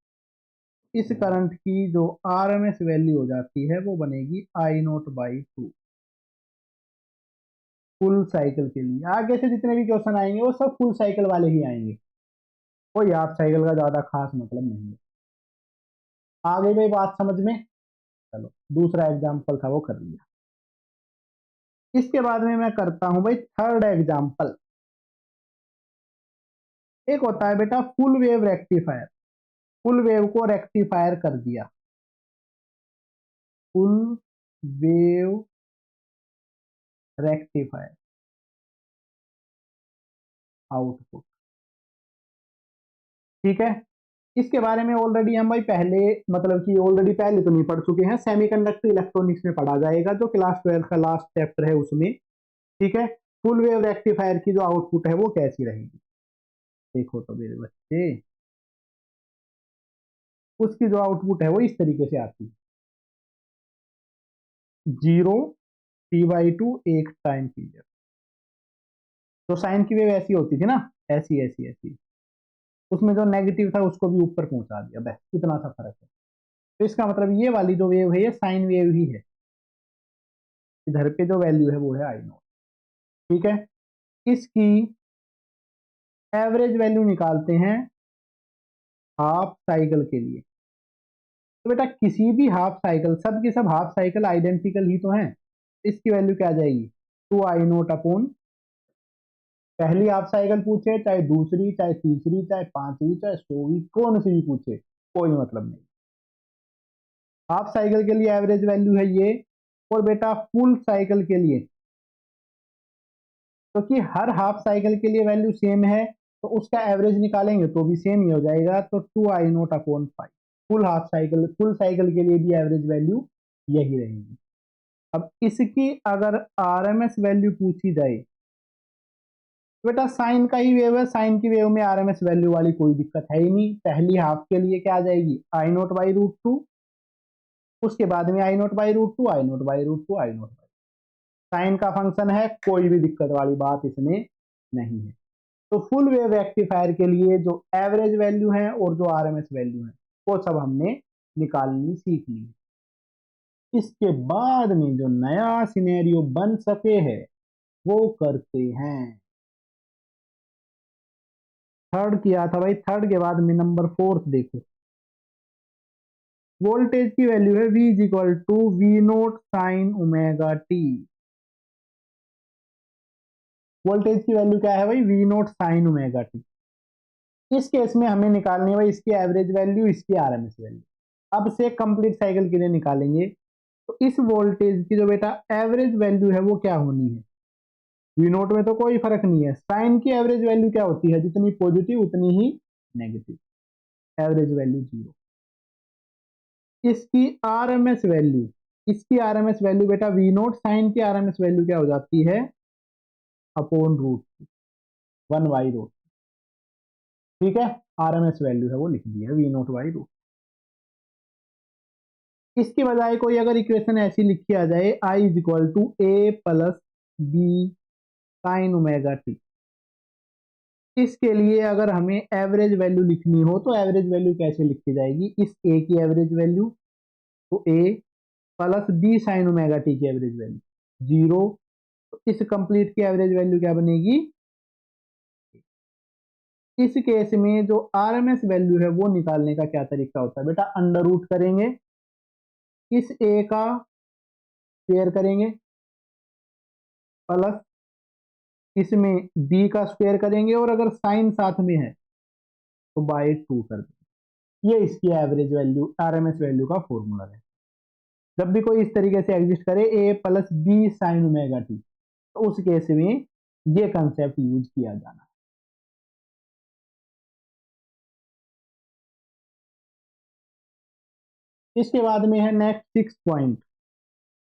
इस करंट की जो आरएमएस वैल्यू हो जाती है वो बनेगी i0/2 फुल साइकिल के लिए। आगे से जितने भी क्वेश्चन आएंगे वो सब फुल साइकिल वाले ही आएंगे, कोई हाफ साइकिल का ज्यादा खास मतलब नहीं है। आ गई भाई बात समझ में। चलो दूसरा एग्जाम्पल था वो कर लिया, इसके बाद में मैं करता हूं भाई थर्ड एग्जाम्पल। एक होता है बेटा full wave rectifier, full wave को रेक्टिफायर कर दिया, फुल वेव रेक्टिफायर आउटपुट, ठीक है। इसके बारे में ऑलरेडी हम भाई पहले, मतलब कि ऑलरेडी पहले तो नहीं पढ़ चुके हैं, सेमीकंडक्टर इलेक्ट्रॉनिक्स में पढ़ा जाएगा जो क्लास 12 का लास्ट चैप्टर है उसमें, ठीक है। फुल वेव रेक्टिफायर की जो आउटपुट है वो कैसी रहेगी, देखो तो मेरे बच्चे, उसकी जो आउटपुट है वो इस तरीके से आती है, 0 t/2 एक टाइम पीरियड। तो साइन की वेव ऐसी होती थी ना, ऐसी ऐसी ऐसी, उसमें जो नेगेटिव था उसको भी ऊपर पहुंचा दिया, बस इतना सा फर्क है। तो इसका मतलब ये वाली जो वेव है ये साइन वेव ही है, इधर पे जो वैल्यू है वो है i0, ठीक है। इसकी एवरेज वैल्यू निकालते हैं हाफ साइकिल के लिए। तो बेटा किसी भी हाफ साइकिल, सब की सब हाफ साइकिल आइडेंटिकल ही तो हैं, इसकी वैल्यू क्या आ जाएगी, 2i0/, पहली हाफ साइकिल पूछे चाहे दूसरी चाहे तीसरी चाहे पांचवी चाहे 100वीं, कौन सी भी पूछे कोई मतलब नहीं, हाफ साइकिल के लिए एवरेज वैल्यू है ये। और बेटा फुल साइकिल के लिए, क्योंकि हर हाफ साइकिल के लिए वैल्यू सेम है तो उसका एवरेज निकालेंगे तो भी सेम ही हो जाएगा, तो 2i0/5। फुल साइकिल के लिए भी एवरेज वैल्यू यही रहेगी। अब इसकी अगर आरएमएस वैल्यू पूछी जाए, बेटा साइन का ही वेव है, साइन की वेव में आरएमएस वैल्यू वाली कोई दिक्कत है ही नहीं। पहली हाफ के लिए क्या आ जाएगी, i0/√2, उसके बाद में i0/√2, i0/√2, i0, साइन का फंक्शन है, कोई भी दिक्कत वाली बात इसमें नहीं है। तो फुल वेव रेक्टिफायर के लिए जो एवरेज वैल्यू है और जो आरएमएस वैल्यू है वो सब हमने निकालनी सीख ली। इसके बाद में जो नया सिनेरियो बन सके है वो करते हैं। थर्ड किया था भाई, थर्ड के बाद में नंबर फोर्थ देखो, वोल्टेज की वैल्यू है V is equal to V naught sine omega T. Voltage की वैल्यू क्या है भाई? V naught sine omega T. इस केस में हमें निकालनी है भाई इसकी एवरेज वैल्यू, इसकी आरएमएस वैल्यू। अब से कंप्लीट साइकिल के लिए निकालेंगे तो इस वोल्टेज की जो बेटा एवरेज वैल्यू है वो क्या होनी है? वी नोट में तो कोई फर्क नहीं है, साइन की एवरेज वैल्यू क्या होती है? जितनी पॉजिटिव उतनी ही नेगेटिव, एवरेज वैल्यू 0। इसकी आरएमएस वैल्यू, इसकी आरएमएस वैल्यू बेटा वी नोट साइन की आरएमएस वैल्यू क्या हो जाती है? अपॉन रूट 1/रूट। ठीक है, आरएमएस वैल्यू है वो लिख दी है वी नोट बाई रूट। इसके बजाय कोई अगर इक्वेशन ऐसी लिखी आ जाए I is equal to A plus B sine omega T. इसके लिए अगर हमें एवरेज वैल्यू लिखनी हो तो एवरेज वैल्यू कैसे लिखी जाएगी? इस ए की एवरेज वैल्यू, तो A plus B sine omega T की एवरेज वैल्यू 0। तो इस कंप्लीट की एवरेज वैल्यू क्या बनेगी? इस केस में जो आरएमएस वैल्यू है वो निकालने का क्या तरीका होता है बेटा? अंडर रूट करेंगे, इस ए का स्क्वायर करेंगे प्लस इसमें बी का स्क्वायर करेंगे, और अगर साइन साथ में है तो बाई 2 कर देंगे। ये इसकी एवरेज वैल्यू, आरएमएस वैल्यू का फॉर्मूला है। जब भी कोई इस तरीके से एग्जिस्ट करे A plus B sine omega T, तो उस केस में ये कंसेप्ट यूज किया जाना है। इसके बाद में है नेक्स्ट 6 पॉइंट।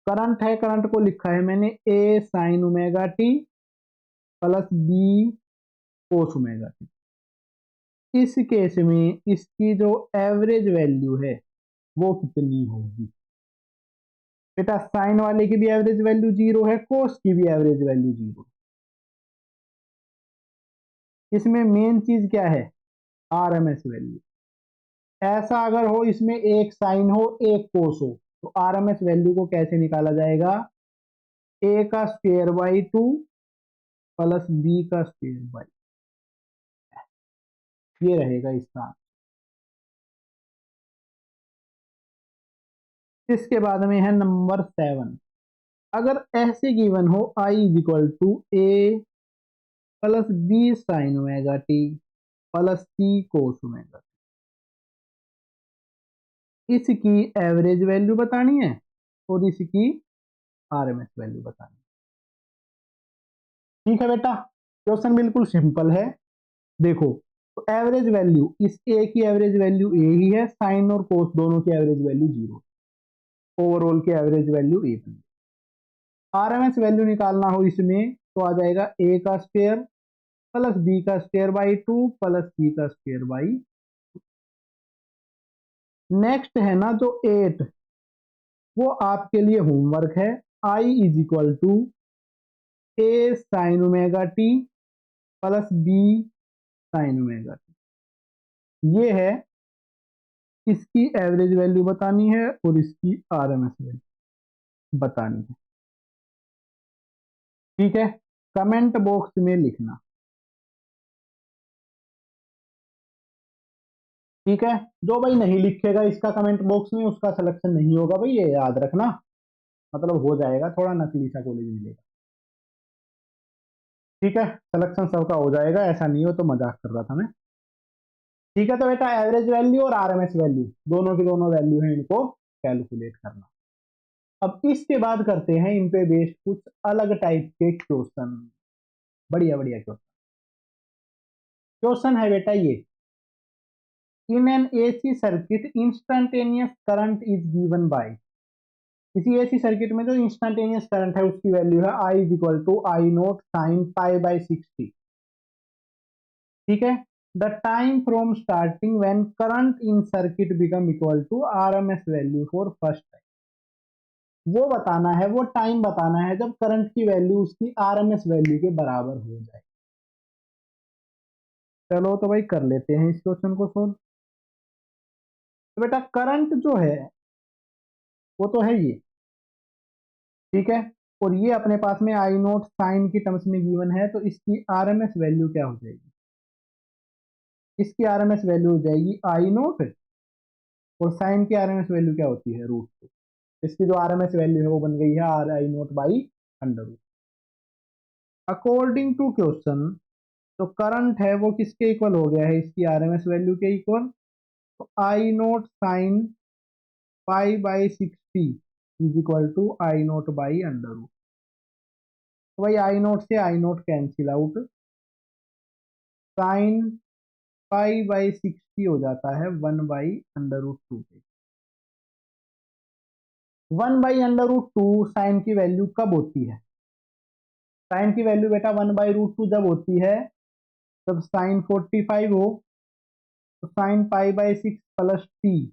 करंट है, करंट को लिखा है मैंने A sine omega T plus B cos omega T. इस केस में इसकी जो एवरेज वैल्यू है वो कितनी होगी? बेटा साइन वाले की भी एवरेज वैल्यू 0 है, कोस की भी एवरेज वैल्यू 0। इसमें मेन चीज क्या है? RMS value. ऐसा अगर हो इसमें एक साइन हो एक कोस हो तो आरएमएस वैल्यू को कैसे निकाला जाएगा? ए का स्क्वायर बाई 2 प्लस बी का स्क्वायर बाई, ये रहेगा इसका। इसके बाद में है नंबर 7। अगर ऐसे गिवन हो I is equal to A plus B sine omega T plus C cos omega, इसकी एवरेज वैल्यू बतानी है और इसकी आरएमएस वैल्यू बतानी है। ठीक है बेटा, क्वेश्चन बिल्कुल सिंपल है। देखो, तो एवरेज वैल्यू, इस ए की एवरेज वैल्यू ए ही है, साइन और कोस दोनों की एवरेज वैल्यू 0, ओवरऑल की एवरेज वैल्यू ए बनी। आरएमएस वैल्यू निकालना हो इसमें तो आ जाएगा ए का स्क्वायर प्लस बी का स्क्वायर बाई 2 प्लस सी का स्क्वायर बाई। नेक्स्ट है ना जो 8, वो आपके लिए होमवर्क है। I is equal to A sine omega T plus B sine omega T, ये है। इसकी एवरेज वैल्यू बतानी है और इसकी आरएमएस वैल्यू बतानी है। ठीक है, कमेंट बॉक्स में लिखना। ठीक है, जो भाई नहीं लिखेगा इसका कमेंट बॉक्स में उसका सिलेक्शन नहीं होगा भाई, ये याद रखना। मतलब हो जाएगा, थोड़ा नकली सा कॉलेज मिलेगा। ठीक है, सिलेक्शन सबका हो जाएगा, ऐसा नहीं हो तो मजाक कर रहा था मैं। ठीक है, तो बेटा एवरेज वैल्यू और आरएमएस वैल्यू दोनों की दोनों वैल्यू है, इनको कैलकुलेट करना। अब इसके बाद करते हैं इन पे बेस्ड कुछ अलग टाइप के क्वेश्चन। बढ़िया बढ़िया क्वेश्चन। क्वेश्चन है बेटा ये, in an AC circuit instantaneous current is given by. किसी एसी सर्किट में जो इंस्टंटेनियस करंट है उसकी वैल्यू है I is equal to I naught sine pi by 60। ठीक है, the time from starting when current in circuit become equal to RMS value for first time. वो बताना है, वो टाइम बताना है जब करंट की वैल्यू उसकी आरएमएस वैल्यू के बराबर हो जाए। चलो तो भाई कर लेते हैं इस क्वेश्चन को सोल्व। तो बेटा करंट जो है वो तो है ये, ठीक है, और ये अपने पास में आई नोट साइन की टर्म्स में गिवन है, तो इसकी आरएमएस वैल्यू क्या हो जाएगी? इसकी आरएमएस वैल्यू हो जाएगी आई नोट और साइन की आरएमएस वैल्यू क्या होती है, √2। इसकी जो आरएमएस वैल्यू है वो बन गई है RI0/√। अकॉर्डिंग टू क्वेश्चन जो करंट है वो किसके इक्वल हो गया है, इसकी आरएमएस वैल्यू के इक्वल। तो I0 sin π/60 is equal to I0/√। तो भाई I0 से I0 कैंसिल आउट, साइन π/60 हो जाता है 1/√2 पे। 1/√2 साइन की वैल्यू कब होती है, साइन की वैल्यू बेटा 1/√2 जब होती है जब साइन 45 हो, तो sine π/6 plus T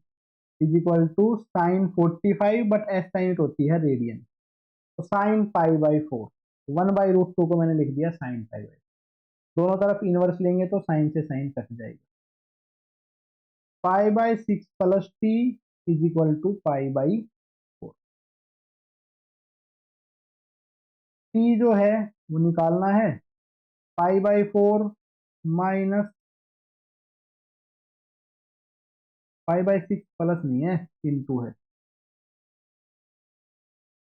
is equal to sine 45, but as sine होती है रेडियन, तो साइन π/4। 1/√2 को मैंने लिख दिया साइन π/4। दोनों तरफ इनवर्स लेंगे तो साइन से साइन कट जाएगा। π/6 plus T is equal to π/4। T जो है वो निकालना है, π/4 माइनस π/6 प्लस नहीं है, इंटू है।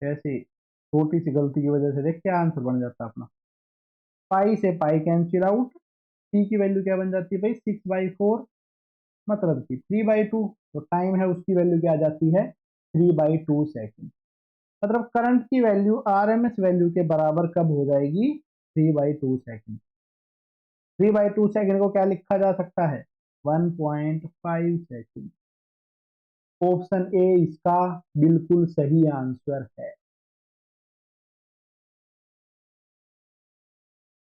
ऐसे छोटी सी गलती की वजह से देख क्या आंसर बन जाता है अपना। पाई से पाई कैंसिल आउट, टी की वैल्यू क्या बन जाती है भाई 6/4, मतलब कि 3/2। तो टाइम है उसकी वैल्यू क्या आ जाती है 3/2 सेकेंड। मतलब करंट की वैल्यू आरएमएस वैल्यू के बराबर कब हो जाएगी, 3/2 सेकेंड। 3/2 सेकेंड को क्या लिखा जा सकता है, 1.5 सेकेंड। ऑप्शन ए इसका बिल्कुल सही आंसर है।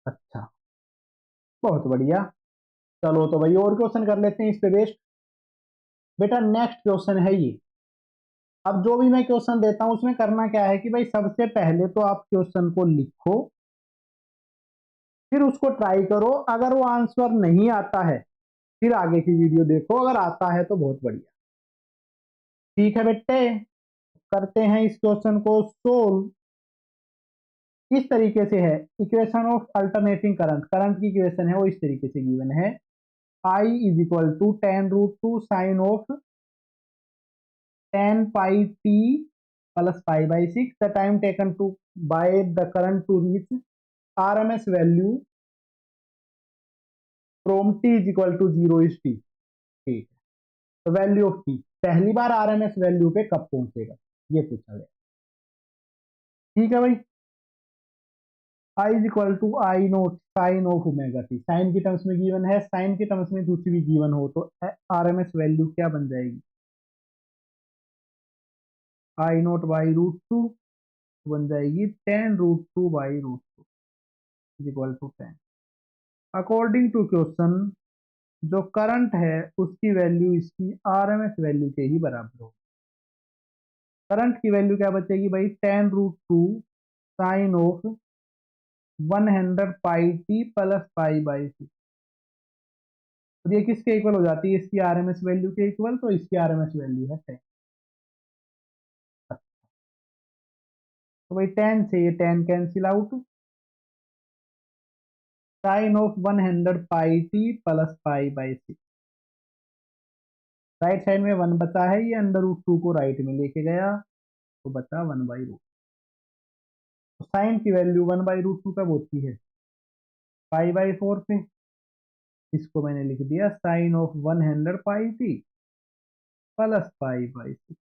अच्छा, बहुत बढ़िया। चलो तो भाई और क्वेश्चन कर लेते हैं इस पे बेस्ड। बेटा नेक्स्ट क्वेश्चन है ये। अब जो भी मैं क्वेश्चन देता हूं उसमें करना क्या है कि भाई सबसे पहले तो आप क्वेश्चन को लिखो, फिर उसको ट्राई करो। अगर वो आंसर नहीं आता है फिर आगे की वीडियो देखो, अगर आता है तो बहुत बढ़िया। ठीक है बेटे, करते हैं इस क्वेश्चन को सोल्व। इस तरीके से है, equation of alternating current, current की इक्वेशन है वो इस तरीके से गिवन है। I is equal to tan√2 sine of tan pi t plus π/6, the time taken to by the current to reach RMS value from t is equal to 0 is t। ठीक है, तो value of t पहली बार RMS value पे कब पहुंचेगा ये पूछा गया। ठीक है भाई, I is equal to I0 sine of omega t, sine की टर्म्स में गिवन है, साइन की टर्म्स में कुछ भी गिवन हो तो RMS वैल्यू क्या बन जाएगी, I0/√2 बन जाएगी tan√2/√2 is equal to 10। According to question जो करंट है उसकी वैल्यू इसकी आरएमएस वैल्यू के ही बराबर हो। करंट की वैल्यू क्या बचेगी भाई, tan√2 sine of 100πt plus π/6। तो ये किसके इक्वल हो जाती है, इसकी आरएमएस वैल्यू के इक्वल, तो इसकी आरएमएस वैल्यू है 10। तो भाई 10 से ये 10 cancel out, sine of 100πt plus π/6। Right side में 1 बचा है, ये √2 को राइट में लेके गया तो बचा 1/√। तो साइन की वैल्यू 1/√2 कब होती है, π/4 पे। इसको मैंने लिख दिया sign of 100πt plus π/6।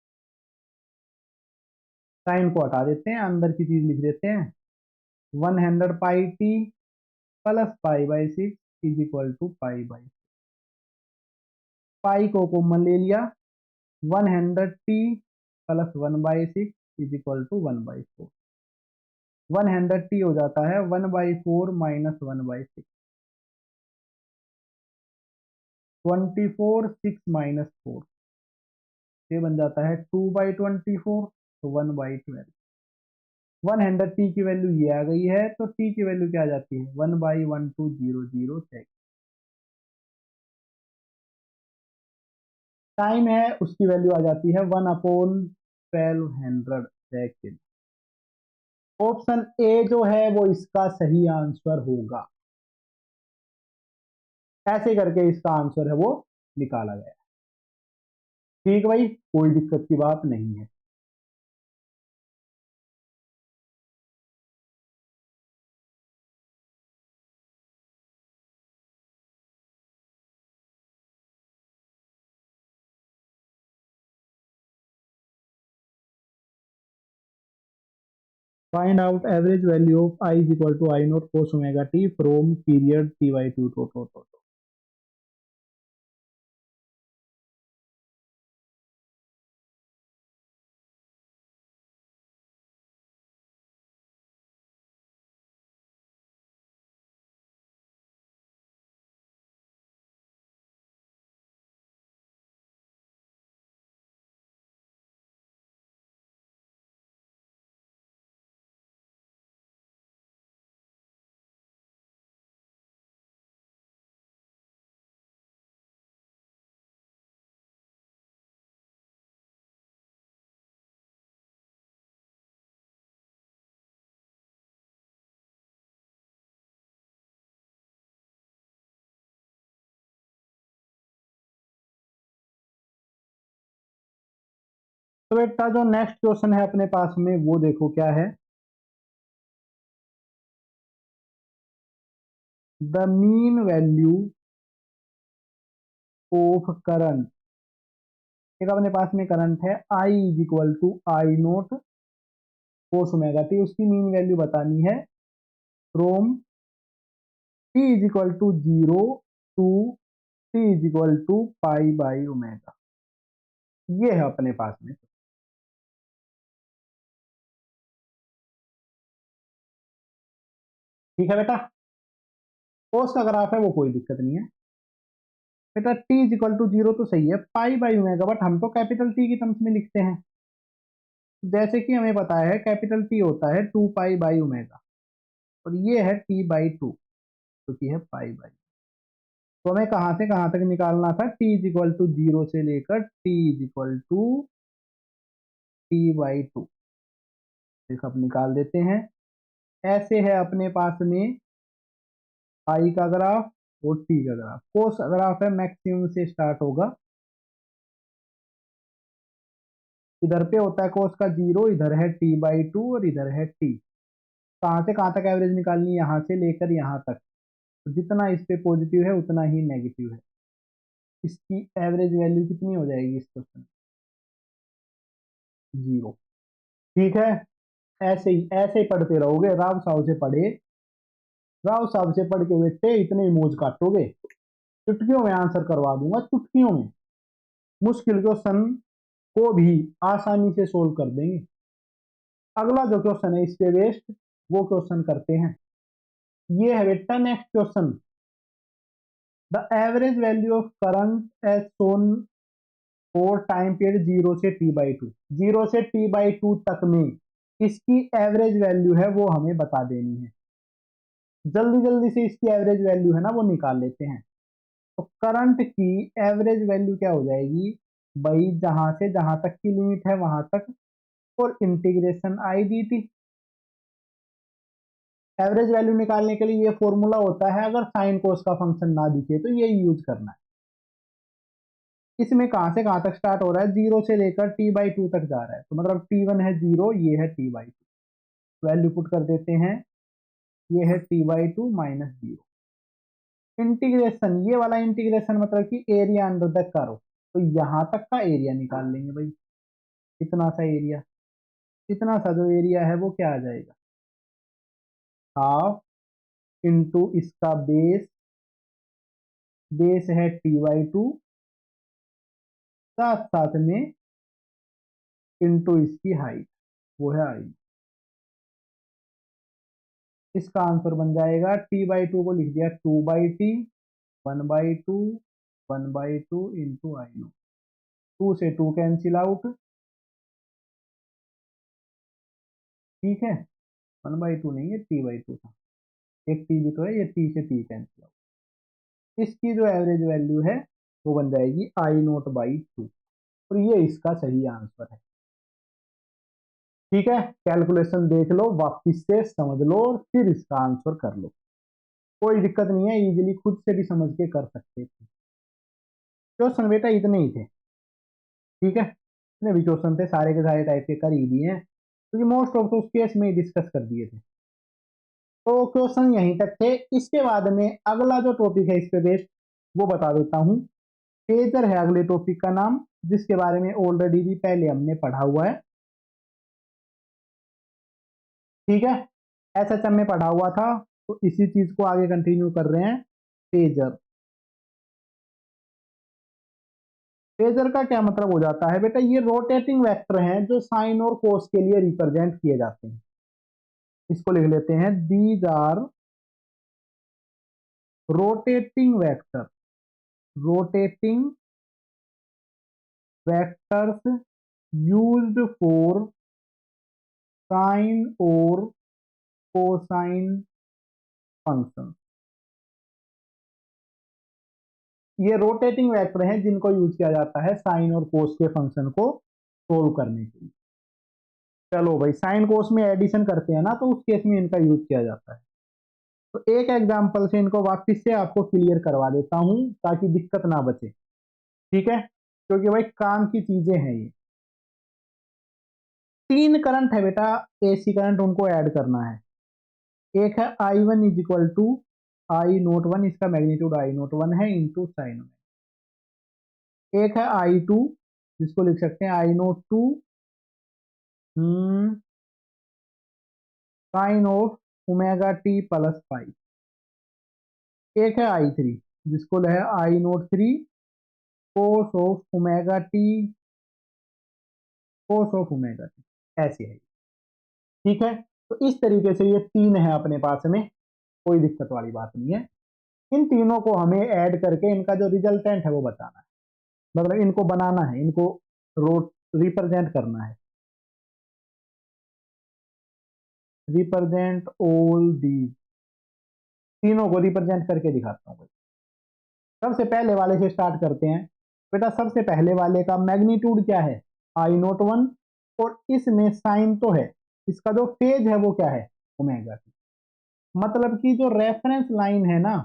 Sign को हटा देते हैं, अंदर की चीज लिख देते हैं, 100πt plus π/6 is equal to π/6। Pi को कॉमन ले लिया, 100t plus 1/6 is equal to 1/4। 100t हो जाता है 1/4 माइनस 1/6, 24 6 माइनस 4, ये बन जाता है 2/24, तो 1/12। 100t की वैल्यू ये आ गई है, तो t की वैल्यू क्या आ जाती है 1/1200 टाइम है उसकी वैल्यू आ जाती है 1/1200 सेकेंड। ऑप्शन ए जो है वो इसका सही आंसर होगा। ऐसे करके इसका आंसर है वो निकाला गया। ठीक भाई, कोई दिक्कत की बात नहीं है। Find out average value of I is equal to I naught cos omega T from period T by two. तो बेटा जो नेक्स्ट क्वेश्चन है अपने पास में वो देखो क्या है। The mean value of current, एक अपने पास में करंट है I is equal to I naught cos omega T, उसकी मीन वैल्यू बतानी है from T is equal to zero to T is equal to pi by omega. ये है अपने पास में। ठीक है बेटा, कोस का ग्राफ है वो कोई दिक्कत नहीं है बेटा। T is equal to zero तो सही है, पाई बाई ओमेगा, बट हम तो कैपिटल टी की टर्म्स में लिखते हैं। जैसे कि हमें पता है कैपिटल टी होता है टू पाई बाई ओमेगा, और ये है टी बाई टू, जो कि है पाई बाई। तो हमें कहां से कहां तक निकालना था, T is equal to zero से लेकर T is equal to T by two. देखो अब निकाल देते हैं। ऐसे है अपने पास में आई का ग्राफ और टी का ग्राफ। कोस ग्राफ है मैक्सिमम से स्टार्ट होगा, इधर पे होता है कोस का जीरो, इधर है टी बाई टू और इधर है टी। कहां से कहां तक एवरेज निकालनी, यहां से लेकर यहां तक। तो जितना इस पे पॉजिटिव है उतना ही नेगेटिव है। इसकी एवरेज वैल्यू कितनी हो जाएगी इस क्वेश्चन, जीरो। ठीक है, ऐसे ही पढ़ते रहोगे, राव साहब से पढ़े, राव साहब से पढ़ के बेटे इतने इमोज काटोगे, चुटकियों में आंसर करवा दूंगा, चुटकियों में। मुश्किल क्वेश्चन को भी आसानी से सोल्व कर देंगे। अगला जो क्वेश्चन है इस पे बेस्ड, वो क्वेश्चन करते हैं। ये है बेटा next question. The average value of current as shown for time period zero से टी बाई टू, जीरो से टी बाई टू तक में इसकी एवरेज वैल्यू है वो हमें बता देनी है। जल्दी जल्दी से इसकी एवरेज वैल्यू है ना वो निकाल लेते हैं। तो करंट की एवरेज वैल्यू क्या हो जाएगी भाई, जहां से जहां तक की लिमिट है वहां तक, और integration I D T. Average value निकालने के लिए ये फॉर्मूला होता है, अगर साइन कोस का फंक्शन ना दिखे तो ये यूज करना है। इसमें कहां से कहां तक स्टार्ट हो रहा है, जीरो से लेकर टी बाई टू तक जा रहा है, तो मतलब टी वन है जीरो, ये है T by to. Value put कर देते हैं, ये है T by to minus zero. Integration, ये वाला इंटीग्रेशन मतलब कि एरिया अंडर द कर्व, तो यहां तक का एरिया निकाल लेंगे भाई। इतना सा एरिया, इतना सा जो एरिया है वो क्या आ जाएगा, हाफ इंटू इसका बेस, बेस है टी बाई टू, साथ साथ में इंटू इसकी हाइट, वो है आई। इसका आंसर बन जाएगा, टी बाई टू को लिख दिया two by T, one by two, one by two into I naught. Two से टू कैंसिल आउट, ठीक है। वन बाई टू नहीं है, टी बाई टू था, एक टी भी तो है, ये टी से टी कैंसिल आउट। इसकी जो एवरेज वैल्यू है वो बन जाएगी आई नोट बाई टू, और ये इसका सही आंसर है। ठीक है, कैलकुलेशन देख लो, वापिस से समझ लो और फिर इसका आंसर कर लो। कोई दिक्कत नहीं है, इजीली खुद से भी समझ के कर सकते थे। क्वेश्चन बेटा इतने ही थे। ठीक है, इतने भी क्वेश्चन थे, सारे के सारे टाइप के कर ही दिए हैं, क्योंकि मोस्ट ऑफ तो उस केस में ही डिस्कस कर दिए थे। तो क्वेश्चन यहीं तक थे। इसके बाद में अगला जो टॉपिक है इस पे बेस्ड, वो बता देता हूँ। पेजर है अगले टॉपिक का नाम, जिसके बारे में ऑलरेडी भी पहले हमने पढ़ा हुआ है। ठीक है, एसएचएम में पढ़ा हुआ था, तो इसी चीज को आगे कंटिन्यू कर रहे हैं। पेजर, पेजर का क्या मतलब हो जाता है बेटा, ये रोटेटिंग वेक्टर हैं जो साइन और कोस के लिए रिप्रेजेंट किए जाते हैं। इसको लिख लेते हैं, these are rotating vector, rotating vectors used for sine और कोसाइन फंक्शन। ये रोटेटिंग वेक्टर हैं जिनको यूज किया जाता है साइन और कोस के फंक्शन को सोल्व करने के लिए। चलो भाई, साइन कोस में एडिशन करते हैं ना, तो उस केस में इनका यूज किया जाता है। तो एक एग्जांपल से इनको वापस से आपको क्लियर करवा देता हूं, ताकि दिक्कत ना बचे। ठीक है, क्योंकि भाई काम की चीजें हैं ये। तीन करंट है बेटा, एसी करंट, उनको ऐड करना है। एक है I one is equal to I naught one, इसका मैग्नीट्यूड आई नोट वन है, इंटू साइन। एक है आई टू, जिसको लिख सकते हैं I naught two sine of omega T plus five. एक है आई थ्री, जिसको है I naught three cos of omega T, cos of omega T, ऐसी है। ठीक है, तो इस तरीके से ये तीन है अपने पास में, कोई दिक्कत वाली बात नहीं है। इन तीनों को हमें ऐड करके इनका जो रिजल्टेंट है वो बताना है, मतलब इनको बनाना है, इनको रोट रिप्रेजेंट करना है। रिप्रेजेंट ऑल दीज, तीनों को रिप्रेजेंट करके दिखाता हूँ। सबसे पहले वाले से स्टार्ट करते हैं। बेटा सबसे पहले वाले का मैग्नीट्यूड क्या है, आई नोट वन, और इसमें साइन तो है, इसका जो फेज है वो क्या है, ओमेगा टी। मतलब कि जो रेफरेंस लाइन है ना,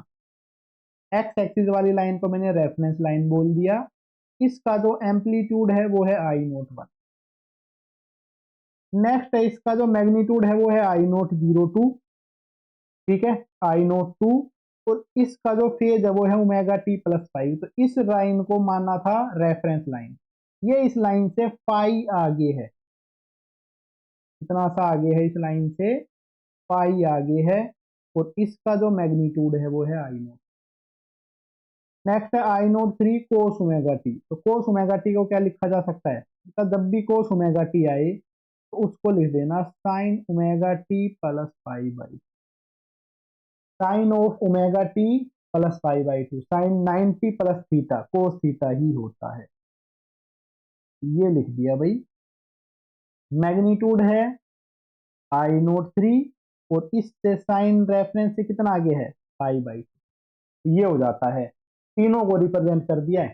एक्स एक्सिस वाली लाइन को मैंने रेफरेंस लाइन बोल दिया, इसका जो एम्पलीट्यूड है वो है आई नोट वन। नेक्स्ट है इसका जो मैग्नीट्यूड है वो है आई नोट जीरो टू। ठीक है, आई नोट टू, और इसका जो फेज है वो है ओमेगा टी प्लस फाइव। तो इस लाइन को माना था रेफरेंस लाइन, ये इस लाइन से फाई आगे है, इतना सा आगे है, इस लाइन से फाई आगे है, और इसका जो मैग्नीट्यूड है वो है आई नोट। नेक्स्ट है I naught three cos omega T. तो कोस ओमेगा टी को क्या लिखा जा सकता है, तो जब भी कोस ओमेगा टी आए तो उसको लिख देना sine omega T plus five by, sine of omega T plus five by two, sine 90 plus theta cos theta ही होता है। ये लिख दिया भाई। मैग्नीट्यूड है आई नोट थ्री, और इससे साइन रेफरेंस से कितना आगे है, पाई बाई टू। ये हो जाता है, तीनों को रिप्रेजेंट कर दिया है।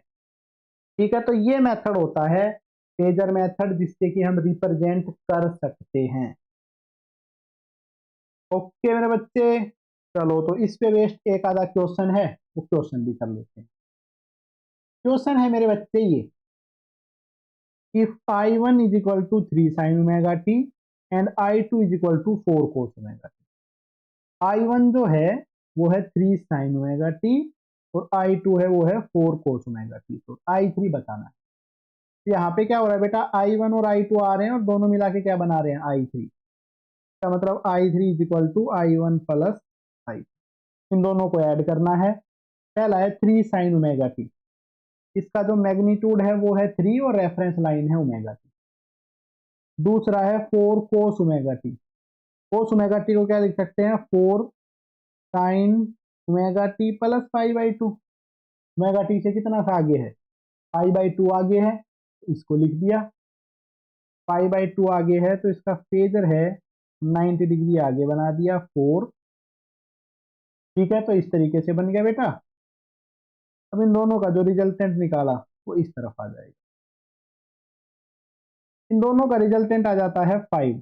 ठीक है, तो ये मेथड होता है फेजर मेथड, जिससे कि हम रिप्रेजेंट कर सकते हैं। ओके मेरे बच्चे, चलो तो इस पे बेस्ड एक आधा क्वेश्चन है, वो क्वेश्चन भी कर लेते हैं। क्वेश्चन है मेरे बच्चे ये, if I one is equal to three sine omega T and I two is equal to four cos omega T. I one जो है वो है थ्री साइन ओमेगा टी, और आई टू है वो है फोर कोस ओमेगा टी। तो I three बताना है। तो यहाँ पे क्या हो रहा है बेटा, आई वन और आई टू आ रहे हैं, और दोनों मिला के क्या बना रहे हैं, आई थ्री। का मतलब I three is equal to I one plus I. इन दोनों को ऐड करना है। पहला है थ्री साइन ओमेगा टी, इसका जो मैग्नीट्यूड है वो है थ्री, और रेफरेंस लाइन है ओमेगा टी। दूसरा है फोर कोस ओमेगा टी, कोस ओमेगा टी को क्या लिख सकते हैं, four sine omega T plus pi by two. Omega T से कितना सा आगे है, पाई बाई टू आगे है, इसको लिख दिया। पाई बाई टू आगे है तो इसका फेजर है 90 डिग्री आगे बना दिया, फोर। ठीक है, तो इस तरीके से बन गया बेटा। अब इन दोनों का जो रिजल्टेंट निकाला वो इस तरफ आ जाएगा। इन दोनों का रिजल्टेंट आ जाता है फाइव।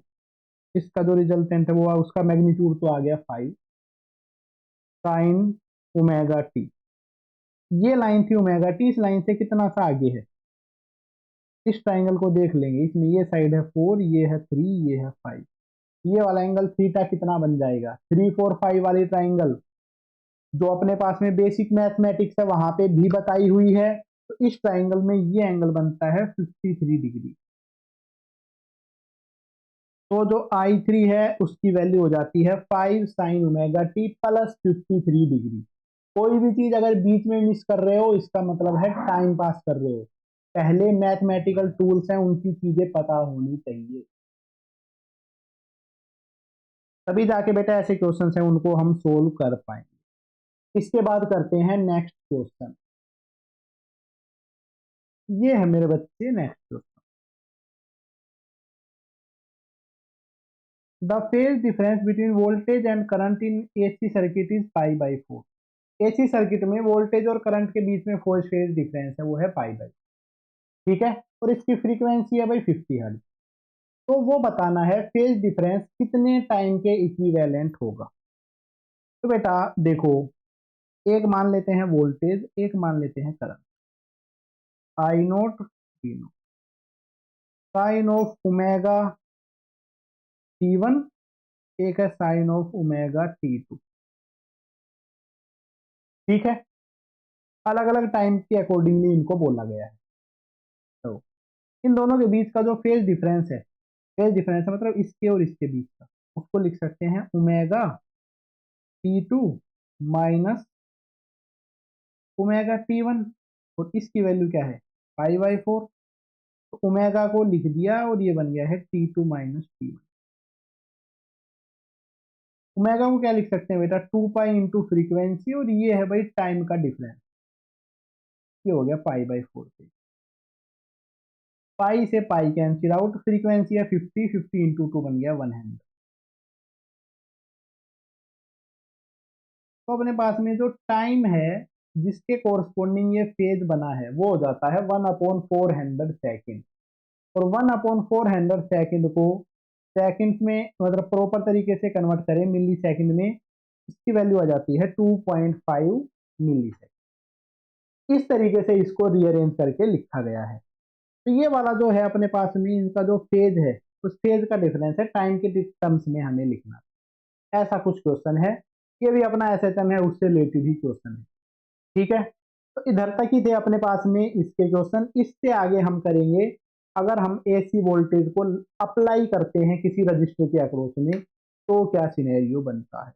इसका जो रिजल्टेंट है वो उसका मैग्नीट्यूड तो आ गया फाइव साइन ओमेगा टी। ये लाइन थी ओमेगा टी, इस लाइन से कितना सा आगे है, इस ट्राइंगल को देख लेंगे, इसमें ये साइड है 4, ये है 3, ये है 5, ये वाला एंगल थीटा कितना बन जाएगा, 3 4 5 वाली ट्राइंगल जो अपने पास में बेसिक मैथमेटिक्स है वहां पे भी बताई हुई है। तो इस ट्राइंगल में ये एंगल बनता है 53 डिग्री। तो जो I3 है उसकी वैल्यू हो जाती है 5 sign omega T plus 53 degree. कोई भी चीज अगर बीच में मिस कर रहे हो इसका मतलब है टाइम पास कर रहे हो। पहले मैथमेटिकल टूल्स हैं उनकी चीजें पता होनी चाहिए, तभी जाके बेटा ऐसे क्वेश्चंस हैं उनको हम सोल्व कर पाएंगे। इसके बाद करते हैं नेक्स्ट क्वेश्चन। ये है मेरे बच्चे next question. The phase difference between voltage and current in AC circuit is pi by 4। AC circuit में वोल्टेज और करंट के बीच में फोर्स फेज डिफरेंस है वो है पाई बाई, ठीक है, और इसकी फ्रीक्वेंसी है भाई 50 हर्ट्ज। तो वो बताना है फेज डिफरेंस कितने टाइम के इक्विवेलेंट होगा। तो बेटा देखो, एक मान लेते हैं वोल्टेज, एक मान लेते हैं current, I naught V naught, sine of omega T1, एक है साइन ऑफ ओमेगा T2, ठीक है, अलग अलग टाइम के अकॉर्डिंगली इनको बोला गया है। तो इन दोनों के बीच का जो फेज डिफरेंस है, फेज डिफरेंस है मतलब इसके और इसके बीच का, उसको लिख सकते हैं omega T2 minus omega T1, और इसकी वैल्यू क्या है पाई बाई 4। तो ओमेगा को लिख दिया और ये बन गया है T2 माइनस T1। ओमेगा को क्या लिख सकते हैं बेटा 2 पाई इंटू फ्रीक्वेंसी, और ये है भाई टाइम का डिफरेंस, ये हो गया पाई बाई 4 से। पाई से पाई कैंसिल आउट, फ्रीक्वेंसी है 50, 50 इंटू 2 बन गया 100। तो अपने पास में जो टाइम है जिसके कोरस्पोंडिंग ये फेज बना है वो हो जाता है 1/400 सेकेंड। और 1/400 सेकेंड को सेकंड्स में मतलब प्रॉपर तरीके से कन्वर्ट करें मिली सेकंड में, इसकी वैल्यू आ जाती है 2.5 मिली सेकंड। इस तरीके से इसको रीअरेंज करके लिखा गया है। तो ये वाला जो है अपने पास में इनका जो फेज है उस फेज का डिफरेंस है टाइम के टर्म्स में हमें लिखना, ऐसा कुछ क्वेश्चन है। ये भी अपना एसएचएम है उससे रिलेटेड ही क्वेश्चन है, ठीक है। तो इधर तक ही थे अपने पास में इसके क्वेश्चन। इससे आगे हम करेंगे अगर हम एसी वोल्टेज को अप्लाई करते हैं किसी रजिस्टर के अक्रॉस में तो क्या सिनेरियो बनता है।